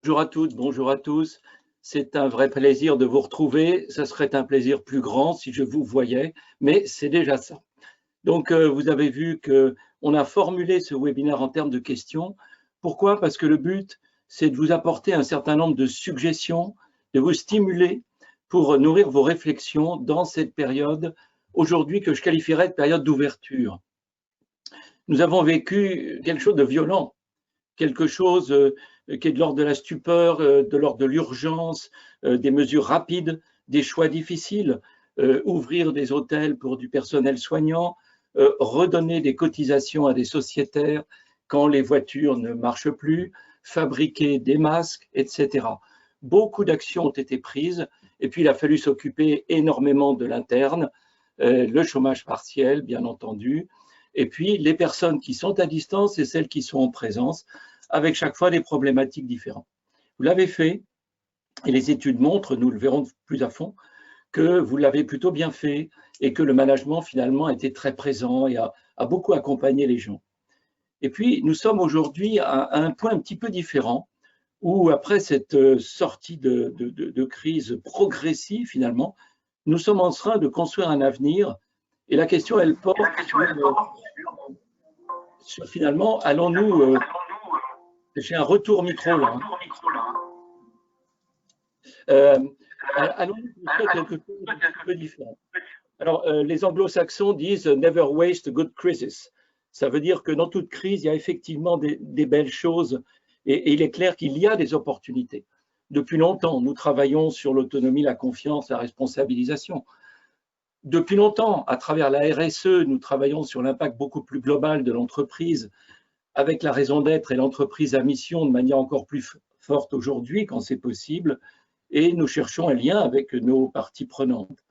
Bonjour à toutes, bonjour à tous. C'est un vrai plaisir de vous retrouver. Ça serait un plaisir plus grand si je vous voyais, mais c'est déjà ça. Donc, vous avez vu qu'on a formulé ce webinaire en termes de questions. Pourquoi? Parce que le but, c'est de vous apporter un certain nombre de suggestions, de vous stimuler pour nourrir vos réflexions dans cette période aujourd'hui que je qualifierais de période d'ouverture. Nous avons vécu quelque chose de violent, quelque chose qui est de l'ordre de la stupeur, de l'ordre de l'urgence, des mesures rapides, des choix difficiles, ouvrir des hôtels pour du personnel soignant, redonner des cotisations à des sociétaires quand les voitures ne marchent plus, fabriquer des masques, etc. Beaucoup d'actions ont été prises et puis il a fallu s'occuper énormément de l'interne, le chômage partiel, bien entendu, et puis les personnes qui sont à distance et celles qui sont en présence, avec chaque fois des problématiques différentes. Vous l'avez fait, et les études montrent, nous le verrons plus à fond, que vous l'avez plutôt bien fait et que le management finalement a été très présent et a beaucoup accompagné les gens. Et puis, nous sommes aujourd'hui à un point un petit peu différent, où après cette sortie de crise progressive, finalement, nous sommes en train de construire un avenir. Et la question, elle porte sur finalement, allons-nous, j'ai un retour micro là, hein. Allons-nous construire quelque chose de un peu différent. Alors, les anglo-saxons disent never waste a good crisis. Ça veut dire que dans toute crise, il y a effectivement des belles choses et il est clair qu'il y a des opportunités. Depuis longtemps, nous travaillons sur l'autonomie, la confiance, la responsabilisation. Depuis longtemps, à travers la RSE, nous travaillons sur l'impact beaucoup plus global de l'entreprise avec la raison d'être et l'entreprise à mission de manière encore plus forte aujourd'hui quand c'est possible et nous cherchons un lien avec nos parties prenantes.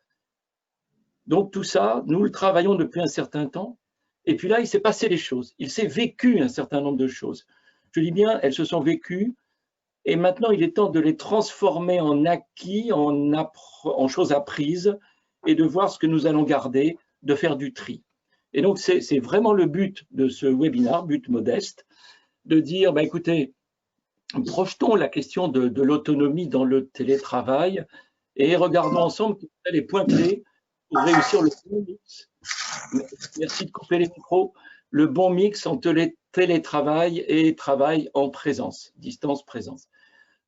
Donc tout ça, nous le travaillons depuis un certain temps. Et puis là, il s'est passé des choses. Il s'est vécu un certain nombre de choses. Je dis bien, elles se sont vécues. Et maintenant, il est temps de les transformer en acquis, en choses apprises, et de voir ce que nous allons garder, de faire du tri. Et donc, c'est vraiment le but de ce webinaire, but modeste, de dire, bah, écoutez, projetons la question de l'autonomie dans le télétravail et regardons ensemble les points clés pour réussir le bon mix. Merci de couper les micros. Le bon mix entre les télétravail et travail en présence, distance-présence.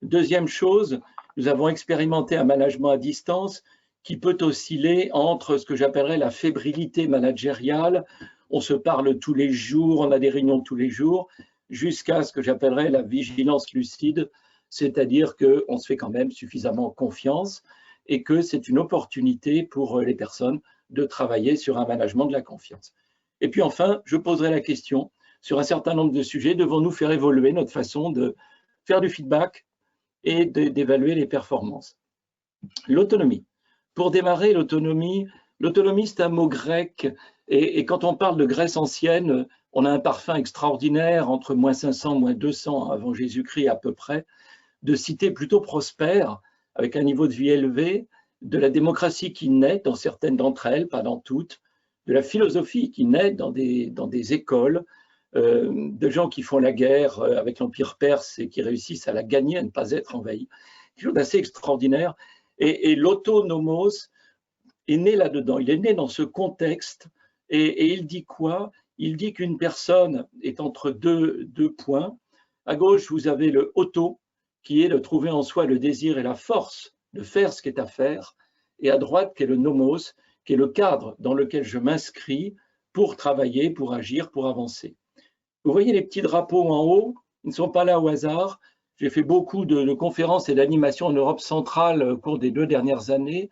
Deuxième chose, nous avons expérimenté un management à distance qui peut osciller entre ce que j'appellerais la fébrilité managériale. On se parle tous les jours, on a des réunions tous les jours, jusqu'à ce que j'appellerais la vigilance lucide, c'est-à-dire qu'on se fait quand même suffisamment confiance et que c'est une opportunité pour les personnes de travailler sur un management de la confiance. Et puis enfin, je poserai la question sur un certain nombre de sujets, devons-nous faire évoluer notre façon de faire du feedback et d'évaluer les performances. L'autonomie. Pour démarrer, l'autonomie, c'est un mot grec et quand on parle de Grèce ancienne, on a un parfum extraordinaire entre moins 500, moins 200 avant Jésus-Christ à peu près, de cités plutôt prospères, avec un niveau de vie élevé, de la démocratie qui naît dans certaines d'entre elles, pas dans toutes, de la philosophie qui naît dans des écoles, de gens qui font la guerre avec l'Empire perse et qui réussissent à la gagner, à ne pas être envahis. Quelque chose d'assez extraordinaire. Et l'autonomos est né là-dedans, il est né dans ce contexte et il dit quoi? Il dit qu'une personne est entre deux points. À gauche, vous avez le auto, qui est de trouver en soi le désir et la force de faire ce qui est à faire, et à droite, qui est le nomos, qui est le cadre dans lequel je m'inscris pour travailler, pour agir, pour avancer. Vous voyez les petits drapeaux en haut, ils ne sont pas là au hasard. J'ai fait beaucoup de conférences et d'animations en Europe centrale au cours des 2 dernières années.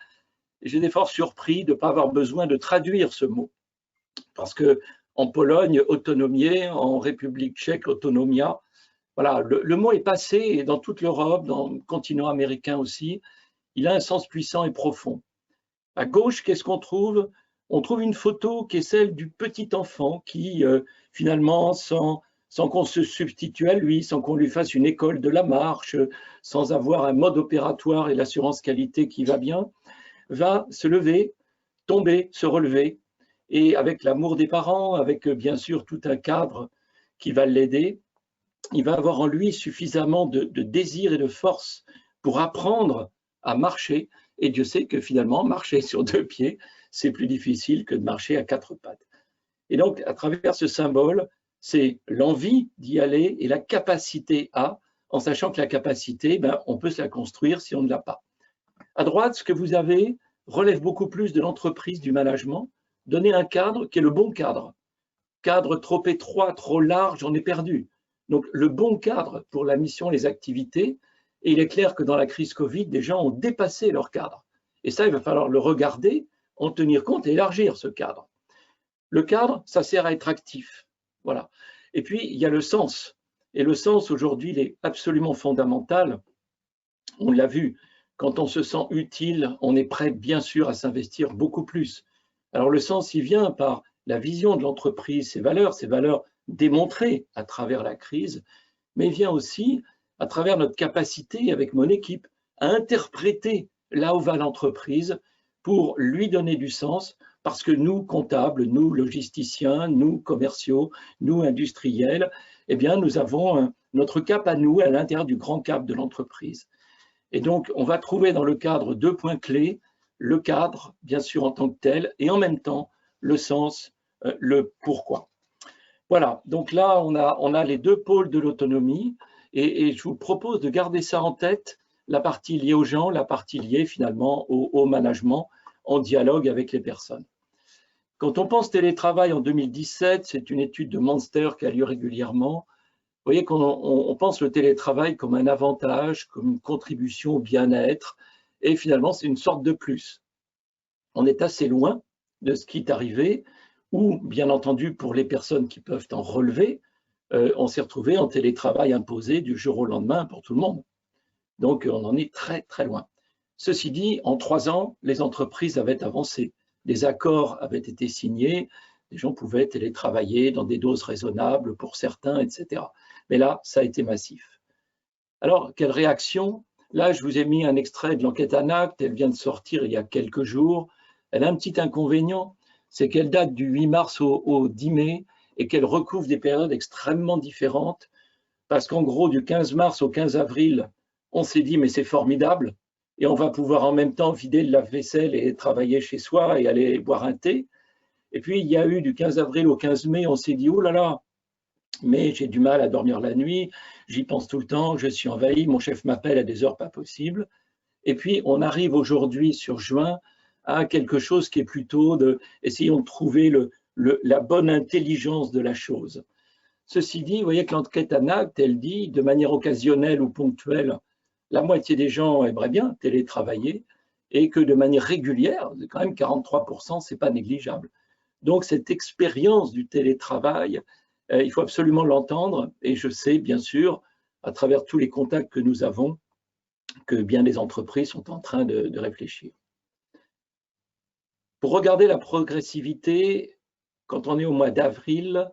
J'ai été fort surpris de ne pas avoir besoin de traduire ce mot. Parce que en Pologne, autonomier, en République tchèque, autonomia, voilà, le mot est passé et dans toute l'Europe, dans le continent américain aussi, il a un sens puissant et profond. À gauche, qu'est-ce qu'on trouve? On trouve une photo qui est celle du petit enfant qui, finalement, sans qu'on se substitue à lui, sans qu'on lui fasse une école de la marche, sans avoir un mode opératoire et l'assurance qualité qui va bien, va se lever, tomber, se relever, et avec l'amour des parents, avec bien sûr tout un cadre qui va l'aider, il va avoir en lui suffisamment de désir et de force pour apprendre à marcher. Et Dieu sait que finalement, marcher sur 2 pieds, c'est plus difficile que de marcher à 4 pattes. Et donc, à travers ce symbole, c'est l'envie d'y aller et la capacité à, en sachant que la capacité, on peut se la construire si on ne l'a pas. À droite, ce que vous avez relève beaucoup plus de l'entreprise, du management. Donner un cadre qui est le bon cadre. Cadre trop étroit, trop large, j'en ai perdu. Donc, le bon cadre pour la mission, les activités. Et il est clair que dans la crise Covid, des gens ont dépassé leur cadre. Et ça, il va falloir le regarder, en tenir compte et élargir ce cadre. Le cadre, ça sert à être actif. Voilà. Et puis, il y a le sens. Et le sens, aujourd'hui, il est absolument fondamental. On l'a vu, quand on se sent utile, on est prêt, bien sûr, à s'investir beaucoup plus. Alors, le sens, il vient par la vision de l'entreprise, ses valeurs démontrées à travers la crise, mais il vient aussi à travers notre capacité, avec mon équipe, à interpréter là où va l'entreprise pour lui donner du sens, parce que nous, comptables, nous, logisticiens, nous, commerciaux, nous, industriels, eh bien, nous avons notre cap à nous, à l'intérieur du grand cap de l'entreprise. Et donc, on va trouver dans le cadre 2 points clés, le cadre, bien sûr, en tant que tel, et en même temps, le sens, le pourquoi. Voilà, donc là, on a les 2 pôles de l'autonomie, et je vous propose de garder ça en tête, la partie liée aux gens, la partie liée finalement au management, en dialogue avec les personnes. Quand on pense télétravail en 2017, c'est une étude de Monster qui a lieu régulièrement. Vous voyez qu'on pense le télétravail comme un avantage, comme une contribution au bien-être, et finalement, c'est une sorte de plus. On est assez loin de ce qui est arrivé, ou bien entendu, pour les personnes qui peuvent en relever, on s'est retrouvé en télétravail imposé du jour au lendemain pour tout le monde. Donc, on en est très, très loin. Ceci dit, en 3 ans, les entreprises avaient avancé. Des accords avaient été signés, les gens pouvaient télétravailler dans des doses raisonnables pour certains, etc. Mais là, ça a été massif. Alors, quelle réaction? Là, je vous ai mis un extrait de l'enquête ANACT, elle vient de sortir il y a quelques jours. Elle a un petit inconvénient, c'est qu'elle date du 8 mars au 10 mai et qu'elle recouvre des périodes extrêmement différentes, parce qu'en gros, du 15 mars au 15 avril, on s'est dit, mais c'est formidable, et on va pouvoir en même temps vider le lave-vaisselle et travailler chez soi et aller boire un thé. Et puis, il y a eu du 15 avril au 15 mai, on s'est dit, oh là là, mais j'ai du mal à dormir la nuit, j'y pense tout le temps, je suis envahi, mon chef m'appelle à des heures pas possibles. Et puis, on arrive aujourd'hui, sur juin, à quelque chose qui est plutôt de, essayons de trouver la bonne intelligence de la chose. Ceci dit, vous voyez que l'enquête ANACT, elle dit, de manière occasionnelle ou ponctuelle, la moitié des gens aimeraient bien télétravailler, et que de manière régulière, quand même 43%, c'est pas négligeable. Donc, cette expérience du télétravail, il faut absolument l'entendre, et je sais, bien sûr, à travers tous les contacts que nous avons, que bien les entreprises sont en train de réfléchir. Pour regarder la progressivité, quand on est au mois d'avril,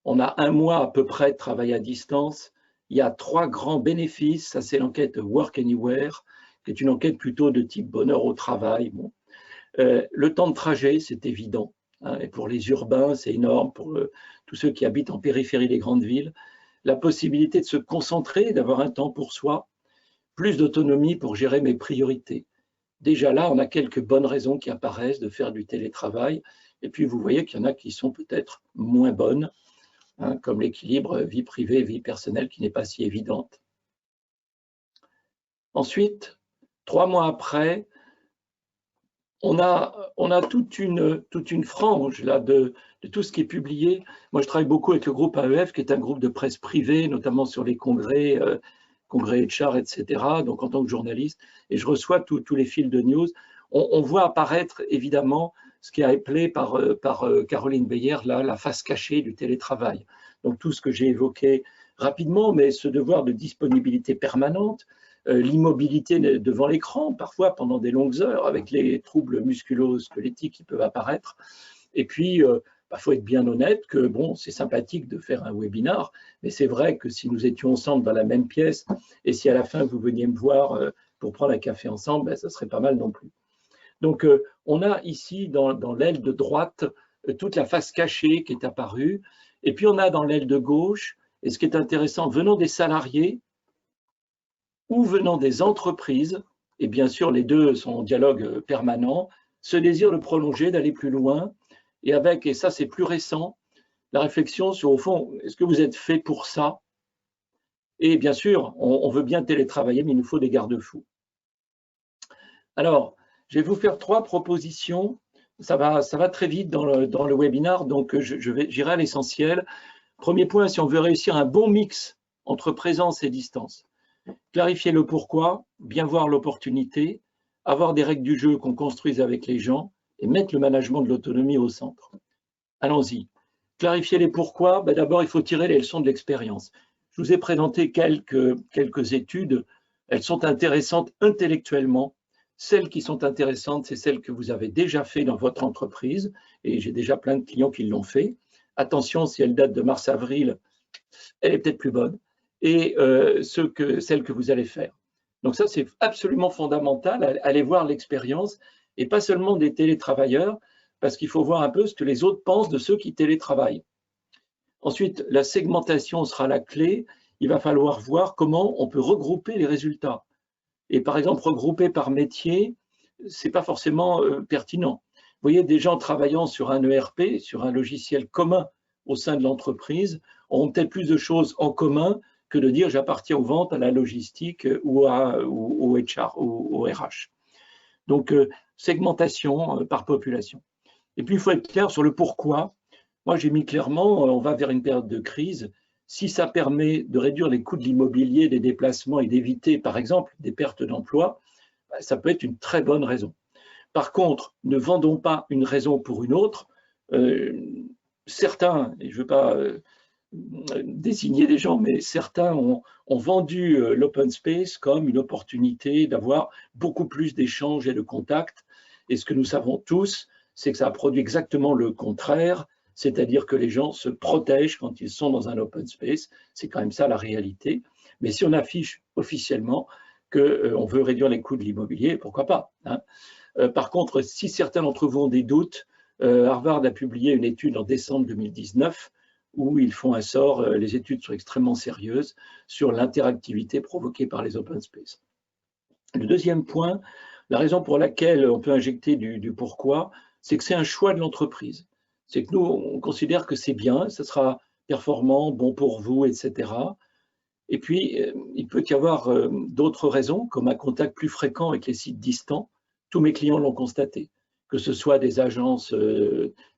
on a 1 mois à peu près de travail à distance. Il y a 3 grands bénéfices. Ça, c'est l'enquête Work Anywhere, qui est une enquête plutôt de type bonheur au travail. Bon. Le temps de trajet, c'est évident. Hein, et pour les urbains, c'est énorme. Pour tous ceux qui habitent en périphérie des grandes villes, la possibilité de se concentrer, d'avoir un temps pour soi, plus d'autonomie pour gérer mes priorités. Déjà là, on a quelques bonnes raisons qui apparaissent de faire du télétravail. Et puis, vous voyez qu'il y en a qui sont peut-être moins bonnes, hein, comme l'équilibre vie privée, vie personnelle qui n'est pas si évidente. Ensuite, 3 mois après, on a toute une frange là, de tout ce qui est publié. Moi, je travaille beaucoup avec le groupe AEF, qui est un groupe de presse privée, notamment sur les congrès, congrès HR, etc., donc en tant que journaliste, et je reçois tous les fils de news. On voit apparaître, évidemment, ce qui est appelé par Caroline Beyer, là, la face cachée du télétravail. Donc, tout ce que j'ai évoqué rapidement, mais ce devoir de disponibilité permanente, l'immobilité devant l'écran, parfois pendant des longues heures, avec les troubles musculo-squelettiques qui peuvent apparaître. Et puis, faut être bien honnête que bon, c'est sympathique de faire un webinar, mais c'est vrai que si nous étions ensemble dans la même pièce et si à la fin vous veniez me voir pour prendre un café ensemble, ça serait pas mal non plus. Donc, on a ici dans l'aile de droite toute la face cachée qui est apparue, et puis on a dans l'aile de gauche et ce qui est intéressant, venant des salariés ou venant des entreprises, et bien sûr les deux sont en dialogue permanent, ce désir de prolonger, d'aller plus loin, et ça c'est plus récent, la réflexion sur au fond, est-ce que vous êtes fait pour ça? Et bien sûr, on veut bien télétravailler, mais il nous faut des garde-fous. Alors, je vais vous faire 3 propositions. Ça va très vite dans le webinaire, donc j'irai à l'essentiel. Premier point, si on veut réussir un bon mix entre présence et distance, clarifier le pourquoi, bien voir l'opportunité, avoir des règles du jeu qu'on construise avec les gens et mettre le management de l'autonomie au centre. Allons-y. Clarifier les pourquoi, d'abord il faut tirer les leçons de l'expérience. Je vous ai présenté quelques études, elles sont intéressantes intellectuellement. Celles qui sont intéressantes, c'est celles que vous avez déjà fait dans votre entreprise, et j'ai déjà plein de clients qui l'ont fait. Attention, si elle date de mars-avril, elle est peut-être plus bonne, et celles que vous allez faire. Donc ça, c'est absolument fondamental, allez voir l'expérience, et pas seulement des télétravailleurs, parce qu'il faut voir un peu ce que les autres pensent de ceux qui télétravaillent. Ensuite, la segmentation sera la clé. Il va falloir voir comment on peut regrouper les résultats. Et par exemple, regrouper par métier, ce n'est pas forcément pertinent. Vous voyez, des gens travaillant sur un ERP, sur un logiciel commun au sein de l'entreprise, auront peut-être plus de choses en commun que de dire j'appartiens aux ventes, à la logistique ou au HR, ou au RH. Donc, segmentation par population. Et puis, il faut être clair sur le pourquoi. Moi, j'ai mis clairement, on va vers une période de crise. Si ça permet de réduire les coûts de l'immobilier, des déplacements et d'éviter, par exemple, des pertes d'emploi, ça peut être une très bonne raison. Par contre, ne vendons pas une raison pour une autre. Certains, et je ne veux pas désigner des gens, mais certains ont vendu l'open space comme une opportunité d'avoir beaucoup plus d'échanges et de contacts. Et ce que nous savons tous, c'est que ça a produit exactement le contraire, c'est-à-dire que les gens se protègent quand ils sont dans un open space. C'est quand même ça la réalité. Mais si on affiche officiellement qu'on veut réduire les coûts de l'immobilier, pourquoi pas, hein. Par contre, si certains d'entre vous ont des doutes, Harvard a publié une étude en décembre 2019 où ils font un sort, les études sont extrêmement sérieuses, sur l'interactivité provoquée par les open space. Le deuxième point, la raison pour laquelle on peut injecter du pourquoi, c'est que c'est un choix de l'entreprise. C'est que nous, on considère que c'est bien, ça sera performant, bon pour vous, etc. Et puis, il peut y avoir d'autres raisons, comme un contact plus fréquent avec les sites distants. Tous mes clients l'ont constaté, que ce soit des agences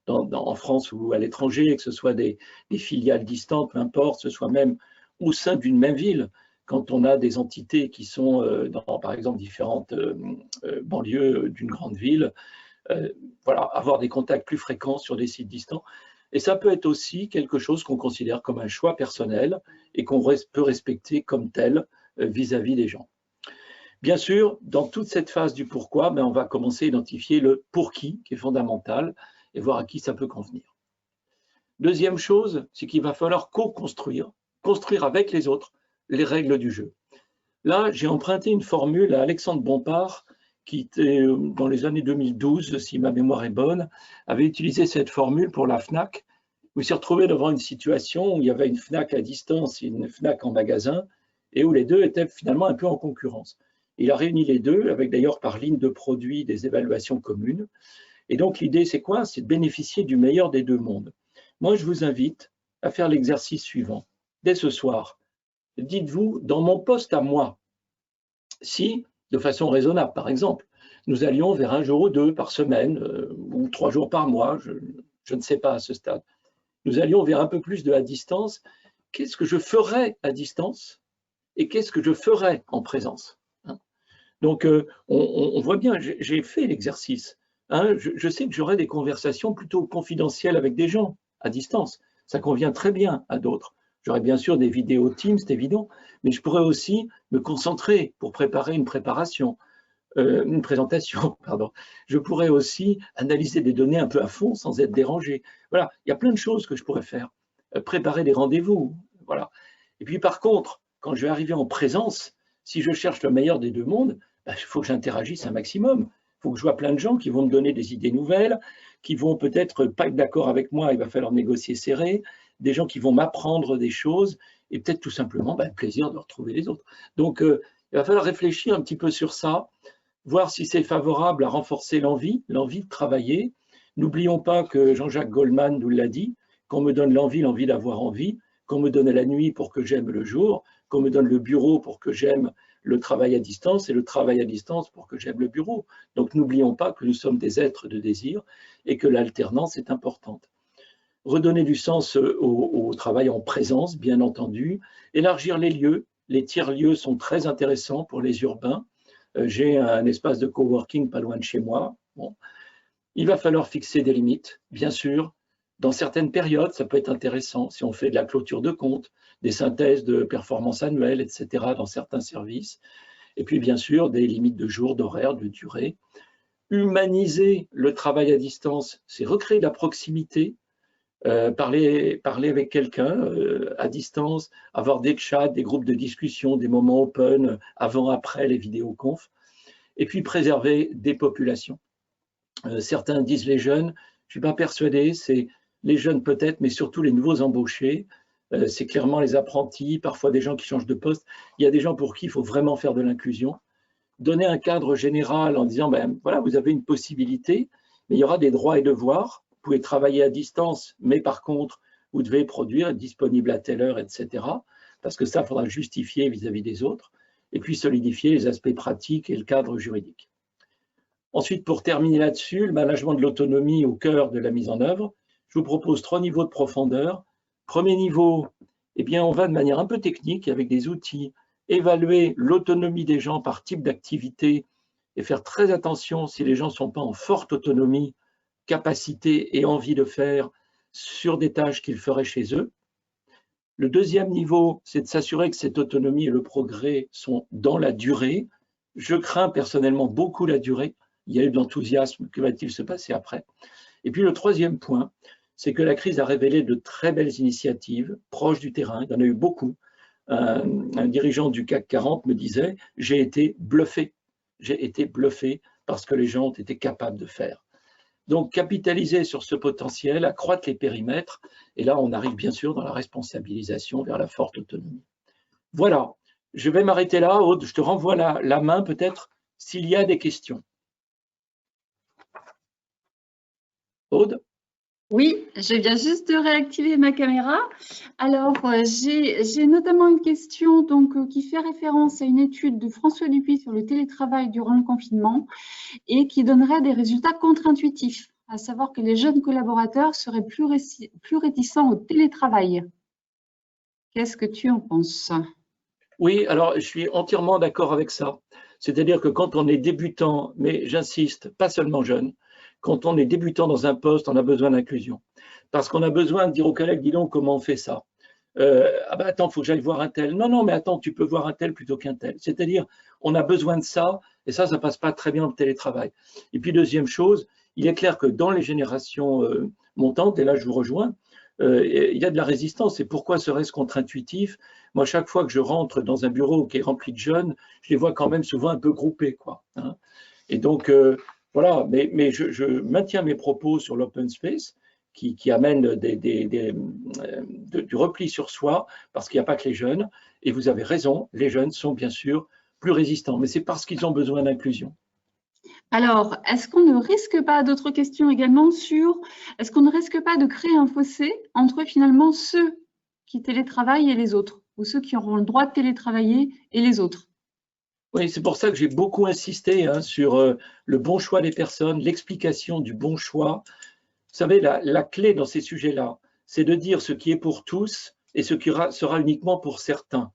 en France ou à l'étranger, que ce soit des filiales distantes, peu importe, ce soit même au sein d'une même ville, quand on a des entités qui sont dans, par exemple, différentes banlieues d'une grande ville, voilà, avoir des contacts plus fréquents sur des sites distants. Et ça peut être aussi quelque chose qu'on considère comme un choix personnel et qu'on peut respecter comme tel vis-à-vis des gens. Bien sûr, dans toute cette phase du pourquoi, on va commencer à identifier le pour qui est fondamental et voir à qui ça peut convenir. Deuxième chose, c'est qu'il va falloir co-construire, construire avec les autres les règles du jeu. Là, j'ai emprunté une formule à Alexandre Bompard, qui était dans les années 2012, si ma mémoire est bonne, avait utilisé cette formule pour la FNAC, où il s'est retrouvé devant une situation où il y avait une FNAC à distance et une FNAC en magasin, et où les deux étaient finalement un peu en concurrence. Il a réuni les deux, avec d'ailleurs par ligne de produit des évaluations communes. Et donc l'idée, c'est quoi? C'est de bénéficier du meilleur des deux mondes. Moi, je vous invite à faire l'exercice suivant. Dès ce soir, dites-vous, dans mon poste à moi, si, de façon raisonnable, par exemple, nous allions vers 1 jour ou 2 par semaine, ou 3 jours par mois, je ne sais pas à ce stade, nous allions vers un peu plus de à distance, qu'est-ce que je ferais à distance et qu'est-ce que je ferais en présence? Donc, on voit bien, j'ai fait l'exercice. Je sais que j'aurai des conversations plutôt confidentielles avec des gens à distance. Ça convient très bien à d'autres. J'aurai bien sûr des vidéos Teams, c'est évident, mais je pourrais aussi me concentrer pour préparer une présentation, pardon. Je pourrais aussi analyser des données un peu à fond sans être dérangé. Voilà, il y a plein de choses que je pourrais faire. Préparer des rendez-vous, voilà. Et puis par contre, quand je vais arriver en présence, si je cherche le meilleur des deux mondes, il faut que j'interagisse un maximum. Il faut que je vois plein de gens qui vont me donner des idées nouvelles, qui vont peut-être pas être d'accord avec moi, il va falloir négocier serré, des gens qui vont m'apprendre des choses, et peut-être tout simplement le plaisir de retrouver les autres. Donc, il va falloir réfléchir un petit peu sur ça, voir si c'est favorable à renforcer l'envie de travailler. N'oublions pas que Jean-Jacques Goldman nous l'a dit, qu'on me donne l'envie d'avoir envie, qu'on me donne la nuit pour que j'aime le jour, qu'on me donne le bureau pour que j'aime le travail à distance et le travail à distance pour que j'aime le bureau. Donc n'oublions pas que nous sommes des êtres de désir et que l'alternance est importante. Redonner du sens au travail en présence, bien entendu, élargir les lieux. Les tiers-lieux sont très intéressants pour les urbains. J'ai un espace de coworking pas loin de chez moi. Bon. Il va falloir fixer des limites, bien sûr. Dans certaines périodes, ça peut être intéressant si on fait de la clôture de compte, des synthèses de performances annuelles, etc. dans certains services. Et puis, bien sûr, des limites de jours, d'horaires, de durée. Humaniser le travail à distance, c'est recréer de la proximité, parler avec quelqu'un à distance, avoir des chats, des groupes de discussion, des moments open, avant, après les vidéoconf. Et puis, préserver des populations. Certains disent les jeunes, je ne suis pas persuadé, c'est les jeunes peut-être, mais surtout les nouveaux embauchés, c'est clairement les apprentis, parfois des gens qui changent de poste. Il y a des gens pour qui il faut vraiment faire de l'inclusion. Donner un cadre général en disant, voilà, vous avez une possibilité, mais il y aura des droits et devoirs. Vous pouvez travailler à distance, mais par contre, vous devez produire, être disponible à telle heure, etc. Parce que ça, il faudra justifier vis-à-vis des autres. Et puis solidifier les aspects pratiques et le cadre juridique. Ensuite, pour terminer là-dessus, le management de l'autonomie au cœur de la mise en œuvre. Je vous propose 3 niveaux de profondeur. Premier niveau, on va de manière un peu technique avec des outils, évaluer l'autonomie des gens par type d'activité et faire très attention si les gens ne sont pas en forte autonomie, capacité et envie de faire sur des tâches qu'ils feraient chez eux. Le deuxième niveau, c'est de s'assurer que cette autonomie et le progrès sont dans la durée. Je crains personnellement beaucoup la durée. Il y a eu de l'enthousiasme, que va-t-il se passer après? Et puis le troisième point, c'est que la crise a révélé de très belles initiatives proches du terrain, il y en a eu beaucoup. Un dirigeant du CAC 40 me disait, j'ai été bluffé parce que les gens ont été capables de faire. Donc capitaliser sur ce potentiel, accroître les périmètres, et là on arrive bien sûr dans la responsabilisation vers la forte autonomie. Voilà, je vais m'arrêter là, Aude, je te renvoie la main peut-être s'il y a des questions. Aude? Oui, je viens juste de réactiver ma caméra. Alors, j'ai notamment une question qui fait référence à une étude de François Dupuis sur le télétravail durant le confinement et qui donnerait des résultats contre-intuitifs, à savoir que les jeunes collaborateurs seraient plus réticents au télétravail. Qu'est-ce que tu en penses? Oui, alors je suis entièrement d'accord avec ça. C'est-à-dire que quand on est débutant, mais j'insiste, pas seulement jeune, quand on est débutant dans un poste, on a besoin d'inclusion. Parce qu'on a besoin de dire aux collègues, dis donc, comment on fait ça? Attends, il faut que j'aille voir un tel. Non, mais attends, tu peux voir un tel plutôt qu'un tel. C'est-à-dire, on a besoin de ça, et ça passe pas très bien le télétravail. Et puis, deuxième chose, il est clair que dans les générations montantes, et là je vous rejoins, il y a de la résistance. Et pourquoi serait-ce contre-intuitif? Moi, chaque fois que je rentre dans un bureau qui est rempli de jeunes, je les vois quand même souvent un peu groupés, quoi. Hein. Et donc, voilà, mais je maintiens mes propos sur l'open space qui amène du repli sur soi parce qu'il n'y a pas que les jeunes. Et vous avez raison, les jeunes sont bien sûr plus résistants, mais c'est parce qu'ils ont besoin d'inclusion. Alors, est-ce qu'on ne risque pas, d'autres questions également sur, est-ce qu'on ne risque pas de créer un fossé entre finalement ceux qui télétravaillent et les autres, ou ceux qui auront le droit de télétravailler et les autres? Oui, c'est pour ça que j'ai beaucoup insisté sur le bon choix des personnes, l'explication du bon choix. Vous savez, la clé dans ces sujets-là, c'est de dire ce qui est pour tous et ce qui sera uniquement pour certains.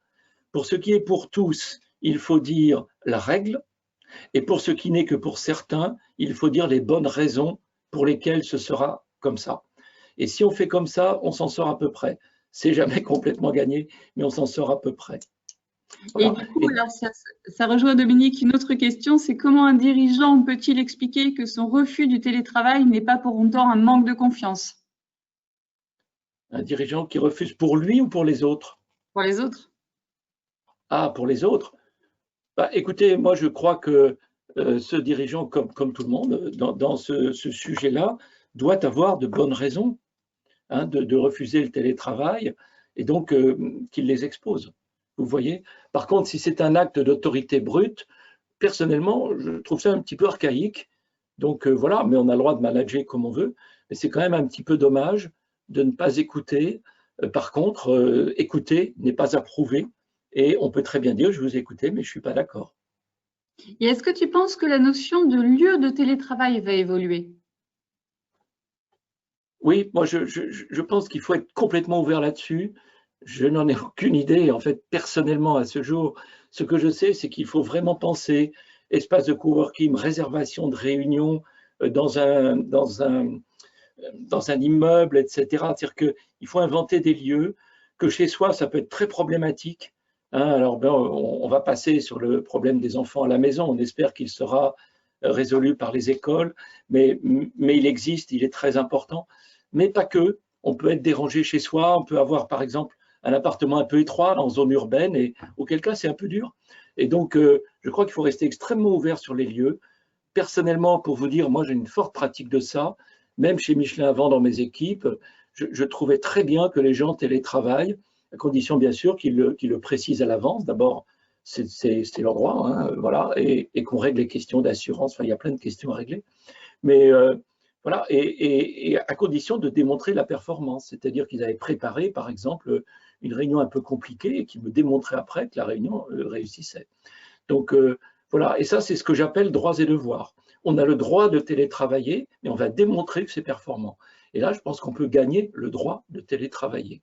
Pour ce qui est pour tous, il faut dire la règle, et pour ce qui n'est que pour certains, il faut dire les bonnes raisons pour lesquelles ce sera comme ça. Et si on fait comme ça, on s'en sort à peu près. C'est jamais complètement gagné, mais on s'en sort à peu près. Voilà. Et du coup, alors ça rejoint Dominique, une autre question, c'est comment un dirigeant peut-il expliquer que son refus du télétravail n'est pas pour autant un manque de confiance? Un dirigeant qui refuse pour lui ou pour les autres? Pour les autres. Ah, pour les autres. Écoutez, moi je crois que ce dirigeant, comme tout le monde, dans ce sujet-là, doit avoir de bonnes raisons de refuser le télétravail. et donc qu'il les expose. Vous voyez? Par contre, si c'est un acte d'autorité brute, personnellement, je trouve ça un petit peu archaïque. Donc voilà, mais on a le droit de manager comme on veut. Mais c'est quand même un petit peu dommage de ne pas écouter. Par contre, écouter n'est pas approuvé. Et on peut très bien dire, je vous ai écouté, mais je ne suis pas d'accord. Et est-ce que tu penses que la notion de lieu de télétravail va évoluer? Oui, moi je pense qu'il faut être complètement ouvert là-dessus. Je n'en ai aucune idée. En fait, personnellement, à ce jour, ce que je sais, c'est qu'il faut vraiment penser espace de coworking, réservation de réunion dans un immeuble, etc. C'est-à-dire qu'il faut inventer des lieux, que chez soi, ça peut être très problématique. Alors, ben, on va passer sur le problème des enfants à la maison. On espère qu'il sera résolu par les écoles, mais il existe, il est très important. Mais pas que. On peut être dérangé chez soi, on peut avoir, par exemple, un appartement un peu étroit en zone urbaine, et auquel cas, c'est un peu dur. Et donc, je crois qu'il faut rester extrêmement ouvert sur les lieux. Personnellement, pour vous dire, moi, j'ai une forte pratique de ça. Même chez Michelin avant, dans mes équipes, je trouvais très bien que les gens télétravaillent, à condition bien sûr qu'ils le précisent à l'avance. D'abord, c'est leur droit, hein, voilà, et qu'on règle les questions d'assurance. Enfin, il y a plein de questions à régler. Mais voilà, et à condition de démontrer la performance, c'est-à-dire qu'ils avaient préparé, par exemple, une réunion un peu compliquée et qui me démontraient après que la réunion réussissait. Donc voilà, et ça, c'est ce que j'appelle droits et devoirs. On a le droit de télétravailler, mais on va démontrer que c'est performant. Et là, je pense qu'on peut gagner le droit de télétravailler.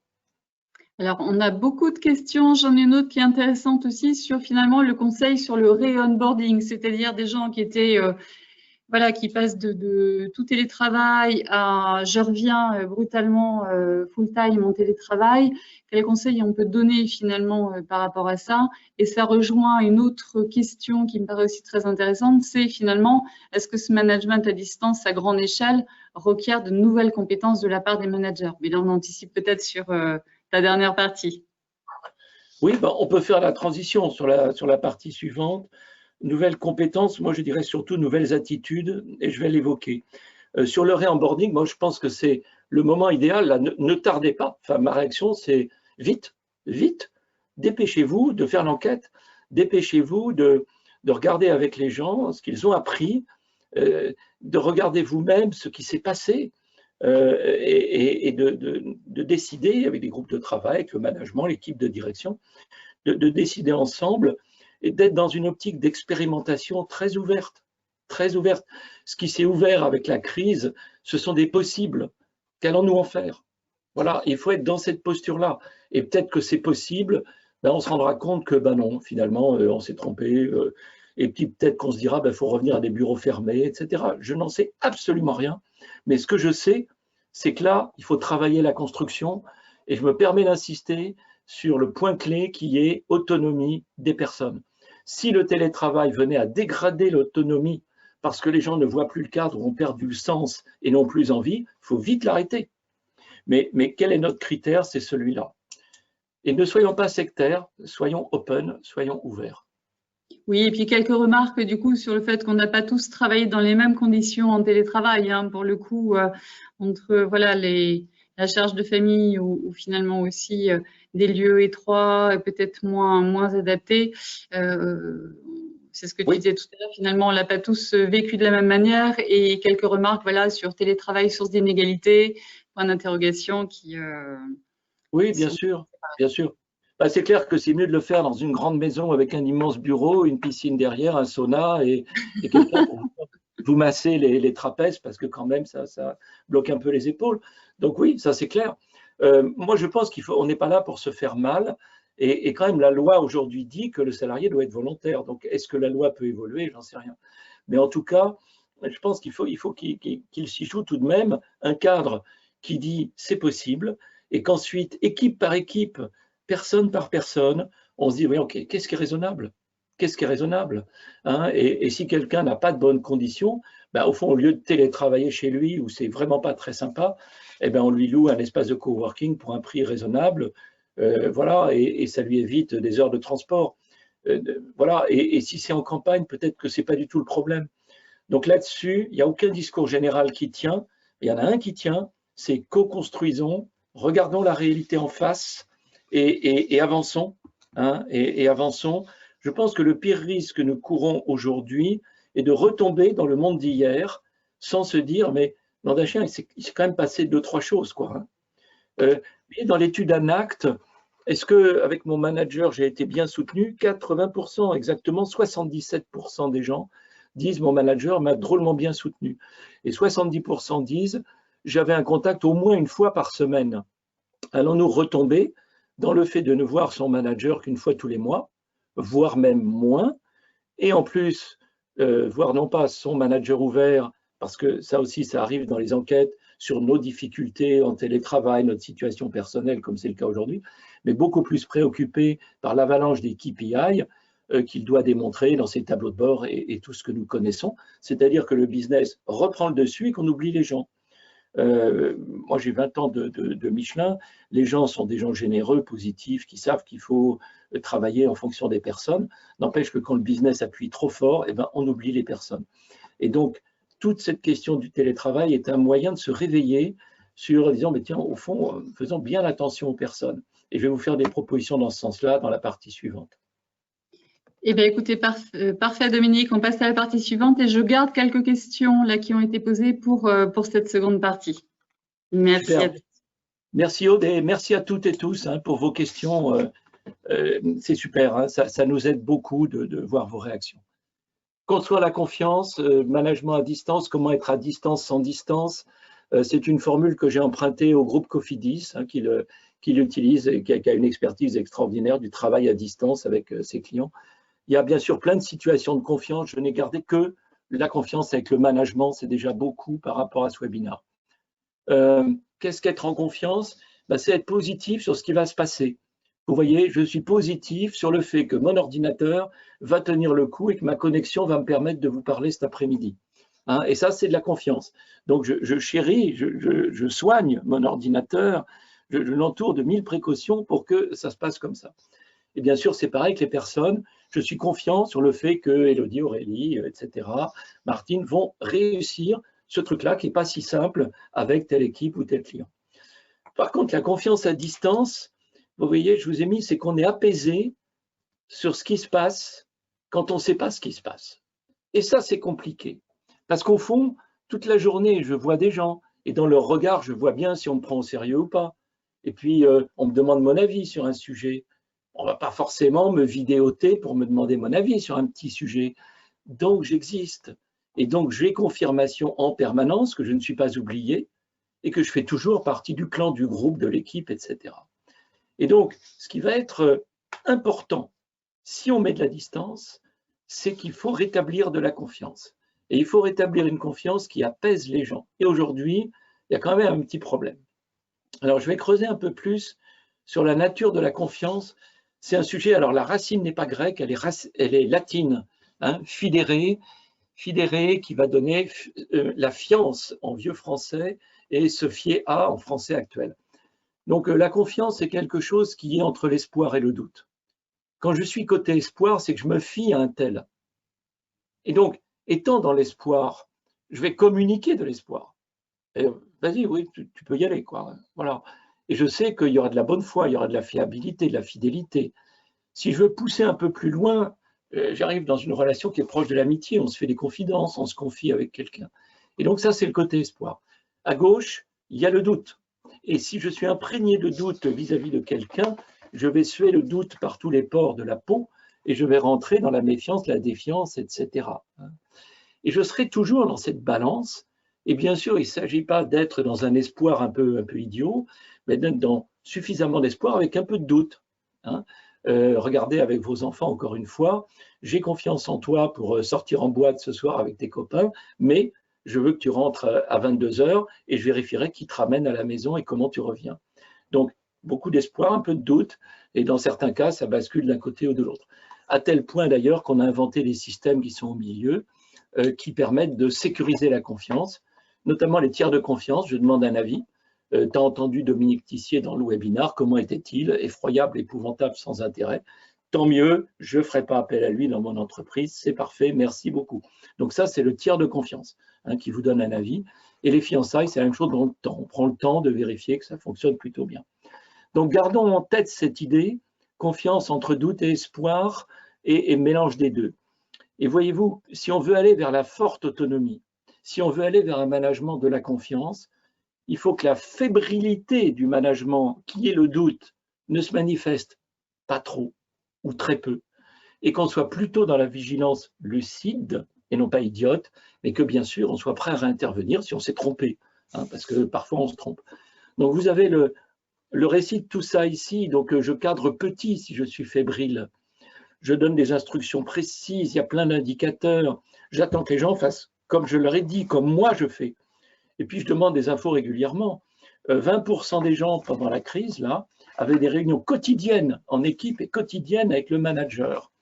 Alors, on a beaucoup de questions. J'en ai une autre qui est intéressante aussi sur finalement le conseil sur le re-onboarding, c'est-à-dire des gens qui étaient, voilà, qui passent de tout télétravail à je reviens brutalement full-time en télétravail. Quels conseils on peut donner finalement par rapport à ça? Et ça rejoint une autre question qui me paraît aussi très intéressante, c'est finalement, est-ce que ce management à distance à grande échelle requiert de nouvelles compétences de la part des managers? Mais là, on anticipe peut-être sur ta dernière partie. Oui, ben, on peut faire la transition sur la partie suivante. Nouvelles compétences, moi je dirais surtout nouvelles attitudes, et je vais l'évoquer. Sur le re-onboarding, moi je pense que c'est le moment idéal. Là, ne tardez pas. Enfin, ma réaction, c'est vite, vite. Dépêchez-vous de faire l'enquête. Dépêchez-vous de regarder avec les gens ce qu'ils ont appris, de regarder vous-même ce qui s'est passé et de décider avec des groupes de travail, avec le management, l'équipe de direction, de décider ensemble et d'être dans une optique d'expérimentation très ouverte, très ouverte. Ce qui s'est ouvert avec la crise, ce sont des possibles. Qu'allons-nous en faire? Voilà, il faut être dans cette posture-là. Et peut-être que c'est possible, ben on se rendra compte que ben non, finalement, on s'est trompé. Et puis peut-être qu'on se dira, ben, faut revenir à des bureaux fermés, etc. Je n'en sais absolument rien. Mais ce que je sais, c'est que là, il faut travailler la construction. Et je me permets d'insister sur le point clé qui est autonomie des personnes. Si le télétravail venait à dégrader l'autonomie parce que les gens ne voient plus le cadre, ont perdu le sens et n'ont plus envie, il faut vite l'arrêter. Mais quel est notre critère? C'est celui-là. Et ne soyons pas sectaires, soyons open, soyons ouverts. Oui, et puis quelques remarques du coup sur le fait qu'on n'a pas tous travaillé dans les mêmes conditions en télétravail, hein, pour le coup, entre voilà la charge de famille ou finalement aussi des lieux étroits, peut-être moins adaptés. C'est ce que tu disais tout à l'heure, finalement, on l'a pas tous vécu de la même manière, et quelques remarques voilà, sur télétravail, source d'inégalité, point d'interrogation qui… oui, bien sûr, bien sûr. Bah, c'est clair que c'est mieux de le faire dans une grande maison avec un immense bureau, une piscine derrière, un sauna et quelqu'un pour vous masser les trapèzes parce que quand même ça bloque un peu les épaules. Donc oui, ça c'est clair. Moi je pense on n'est pas là pour se faire mal et quand même la loi aujourd'hui dit que le salarié doit être volontaire. Donc est-ce que la loi peut évoluer? J'en sais rien. Mais en tout cas, je pense qu'il faut qu'il s'y joue tout de même un cadre qui dit c'est possible et qu'ensuite équipe par équipe, personne par personne, on se dit oui ok, qu'est-ce qui est raisonnable? Qu'est-ce qui est raisonnable, hein? Et si quelqu'un n'a pas de bonnes conditions, ben, au fond, au lieu de télétravailler chez lui, où c'est vraiment pas très sympa, eh ben, on lui loue un espace de coworking pour un prix raisonnable, voilà, et ça lui évite des heures de transport. Voilà, et si c'est en campagne, peut-être que c'est pas du tout le problème. Donc là-dessus, il n'y a aucun discours général qui tient. Il y en a un qui tient, c'est co-construisons, regardons la réalité en face et avançons. Hein, et avançons. Je pense que le pire risque que nous courons aujourd'hui est de retomber dans le monde d'hier sans se dire, mais l'an d'Achien, il s'est quand même passé 2-3 choses, quoi. Hein. Dans l'étude ANACT, est-ce qu'avec mon manager, j'ai été bien soutenu? 80%, exactement 77% des gens disent mon manager m'a drôlement bien soutenu. Et 70% disent j'avais un contact au moins une fois par semaine. Allons-nous retomber dans le fait de ne voir son manager qu'une fois tous les mois, voire même moins, et en plus, voir non pas son manager ouvert, parce que ça aussi, ça arrive dans les enquêtes sur nos difficultés en télétravail, notre situation personnelle, comme c'est le cas aujourd'hui, mais beaucoup plus préoccupé par l'avalanche des KPI qu'il doit démontrer dans ses tableaux de bord et tout ce que nous connaissons, c'est-à-dire que le business reprend le dessus et qu'on oublie les gens. Moi, j'ai 20 ans de Michelin. Les gens sont des gens généreux, positifs, qui savent qu'il faut travailler en fonction des personnes. N'empêche que quand le business appuie trop fort, eh ben, on oublie les personnes. Et donc, toute cette question du télétravail est un moyen de se réveiller sur disant, mais tiens, au fond, faisons bien attention aux personnes. Et je vais vous faire des propositions dans ce sens-là dans la partie suivante. Eh bien, écoutez, parfait, Dominique. On passe à la partie suivante et je garde quelques questions là qui ont été posées pour cette seconde partie. Merci. Merci Aude et merci à toutes et tous hein, pour vos questions. C'est super, hein, ça nous aide beaucoup de voir vos réactions. Construire la confiance, management à distance, comment être à distance sans distance. C'est une formule que j'ai empruntée au groupe Cofidis hein, qui l'utilise et qui a une expertise extraordinaire du travail à distance avec ses clients. Il y a bien sûr plein de situations de confiance. Je n'ai gardé que la confiance avec le management. C'est déjà beaucoup par rapport à ce webinaire. Qu'est-ce qu'être en confiance? C'est être positif sur ce qui va se passer. Vous voyez, je suis positif sur le fait que mon ordinateur va tenir le coup et que ma connexion va me permettre de vous parler cet après-midi. Hein, et ça, c'est de la confiance. Donc, je chéris, je soigne mon ordinateur, je l'entoure de 1000 précautions pour que ça se passe comme ça. Et bien sûr, c'est pareil que les personnes. Je suis confiant sur le fait que Élodie, Aurélie, etc., Martine vont réussir ce truc-là qui n'est pas si simple avec telle équipe ou tel client. Par contre, la confiance à distance, vous voyez, je vous ai mis, c'est qu'on est apaisé sur ce qui se passe quand on ne sait pas ce qui se passe. Et ça, c'est compliqué. Parce qu'au fond, toute la journée, je vois des gens et dans leur regard, je vois bien si on me prend au sérieux ou pas. Et puis, on me demande mon avis sur un sujet. On ne va pas forcément me vidéoter pour me demander mon avis sur un petit sujet. Donc, j'existe. Et donc, j'ai confirmation en permanence que je ne suis pas oublié et que je fais toujours partie du clan, du groupe, de l'équipe, etc. Et donc, ce qui va être important, si on met de la distance, c'est qu'il faut rétablir de la confiance. Et il faut rétablir une confiance qui apaise les gens. Et aujourd'hui, il y a quand même un petit problème. Alors, je vais creuser un peu plus sur la nature de la confiance. C'est un sujet, alors la racine n'est pas grecque, elle est latine, hein, fidere, qui va donner la fiance en vieux français et se fier à en français actuel. Donc la confiance, c'est quelque chose qui est entre l'espoir et le doute. Quand je suis côté espoir, c'est que je me fie à un tel. Et donc, étant dans l'espoir, je vais communiquer de l'espoir. Vas-y, oui, tu peux y aller, quoi. Voilà. Et je sais qu'il y aura de la bonne foi, il y aura de la fiabilité, de la fidélité. Si je veux pousser un peu plus loin, j'arrive dans une relation qui est proche de l'amitié, on se fait des confidences, on se confie avec quelqu'un. Et donc ça, c'est le côté espoir. À gauche, il y a le doute. Et si je suis imprégné de doute vis-à-vis de quelqu'un, je vais suer le doute par tous les pores de la peau et je vais rentrer dans la méfiance, la défiance, etc. Et je serai toujours dans cette balance. Et bien sûr, il ne s'agit pas d'être dans un espoir un peu idiot, mais d'être dans suffisamment d'espoir avec un peu de doute. Hein. Regardez avec vos enfants, encore une fois, j'ai confiance en toi pour sortir en boîte ce soir avec tes copains, mais je veux que tu rentres à 22 h et je vérifierai qui te ramène à la maison et comment tu reviens. Donc, beaucoup d'espoir, un peu de doute, et dans certains cas, ça bascule d'un côté ou de l'autre. À tel point d'ailleurs qu'on a inventé des systèmes qui sont au milieu, qui permettent de sécuriser la confiance, notamment les tiers de confiance. Je demande un avis. Tu as entendu Dominique Tissier dans le webinar, comment était-il? Effroyable, épouvantable, sans intérêt. Tant mieux, je ne ferai pas appel à lui dans mon entreprise, c'est parfait, merci beaucoup. Donc ça, c'est le tiers de confiance hein, qui vous donne un avis. Et les fiançailles, c'est la même chose dans le temps. On prend le temps de vérifier que ça fonctionne plutôt bien. Donc, gardons en tête cette idée, confiance entre doute et espoir et mélange des deux. Et voyez-vous, si on veut aller vers la forte autonomie, si on veut aller vers un management de la confiance, il faut que la fébrilité du management, qui est le doute, ne se manifeste pas trop ou très peu, et qu'on soit plutôt dans la vigilance lucide et non pas idiote, mais que bien sûr on soit prêt à réintervenir si on s'est trompé, hein, parce que parfois on se trompe. Donc vous avez le récit de tout ça ici, donc je cadre petit si je suis fébrile, je donne des instructions précises, il y a plein d'indicateurs, j'attends que les gens fassent comme je leur ai dit, comme moi je fais. Et puis je demande des infos régulièrement. 20% des gens pendant la crise, là, avaient des réunions quotidiennes en équipe et quotidiennes avec le manager.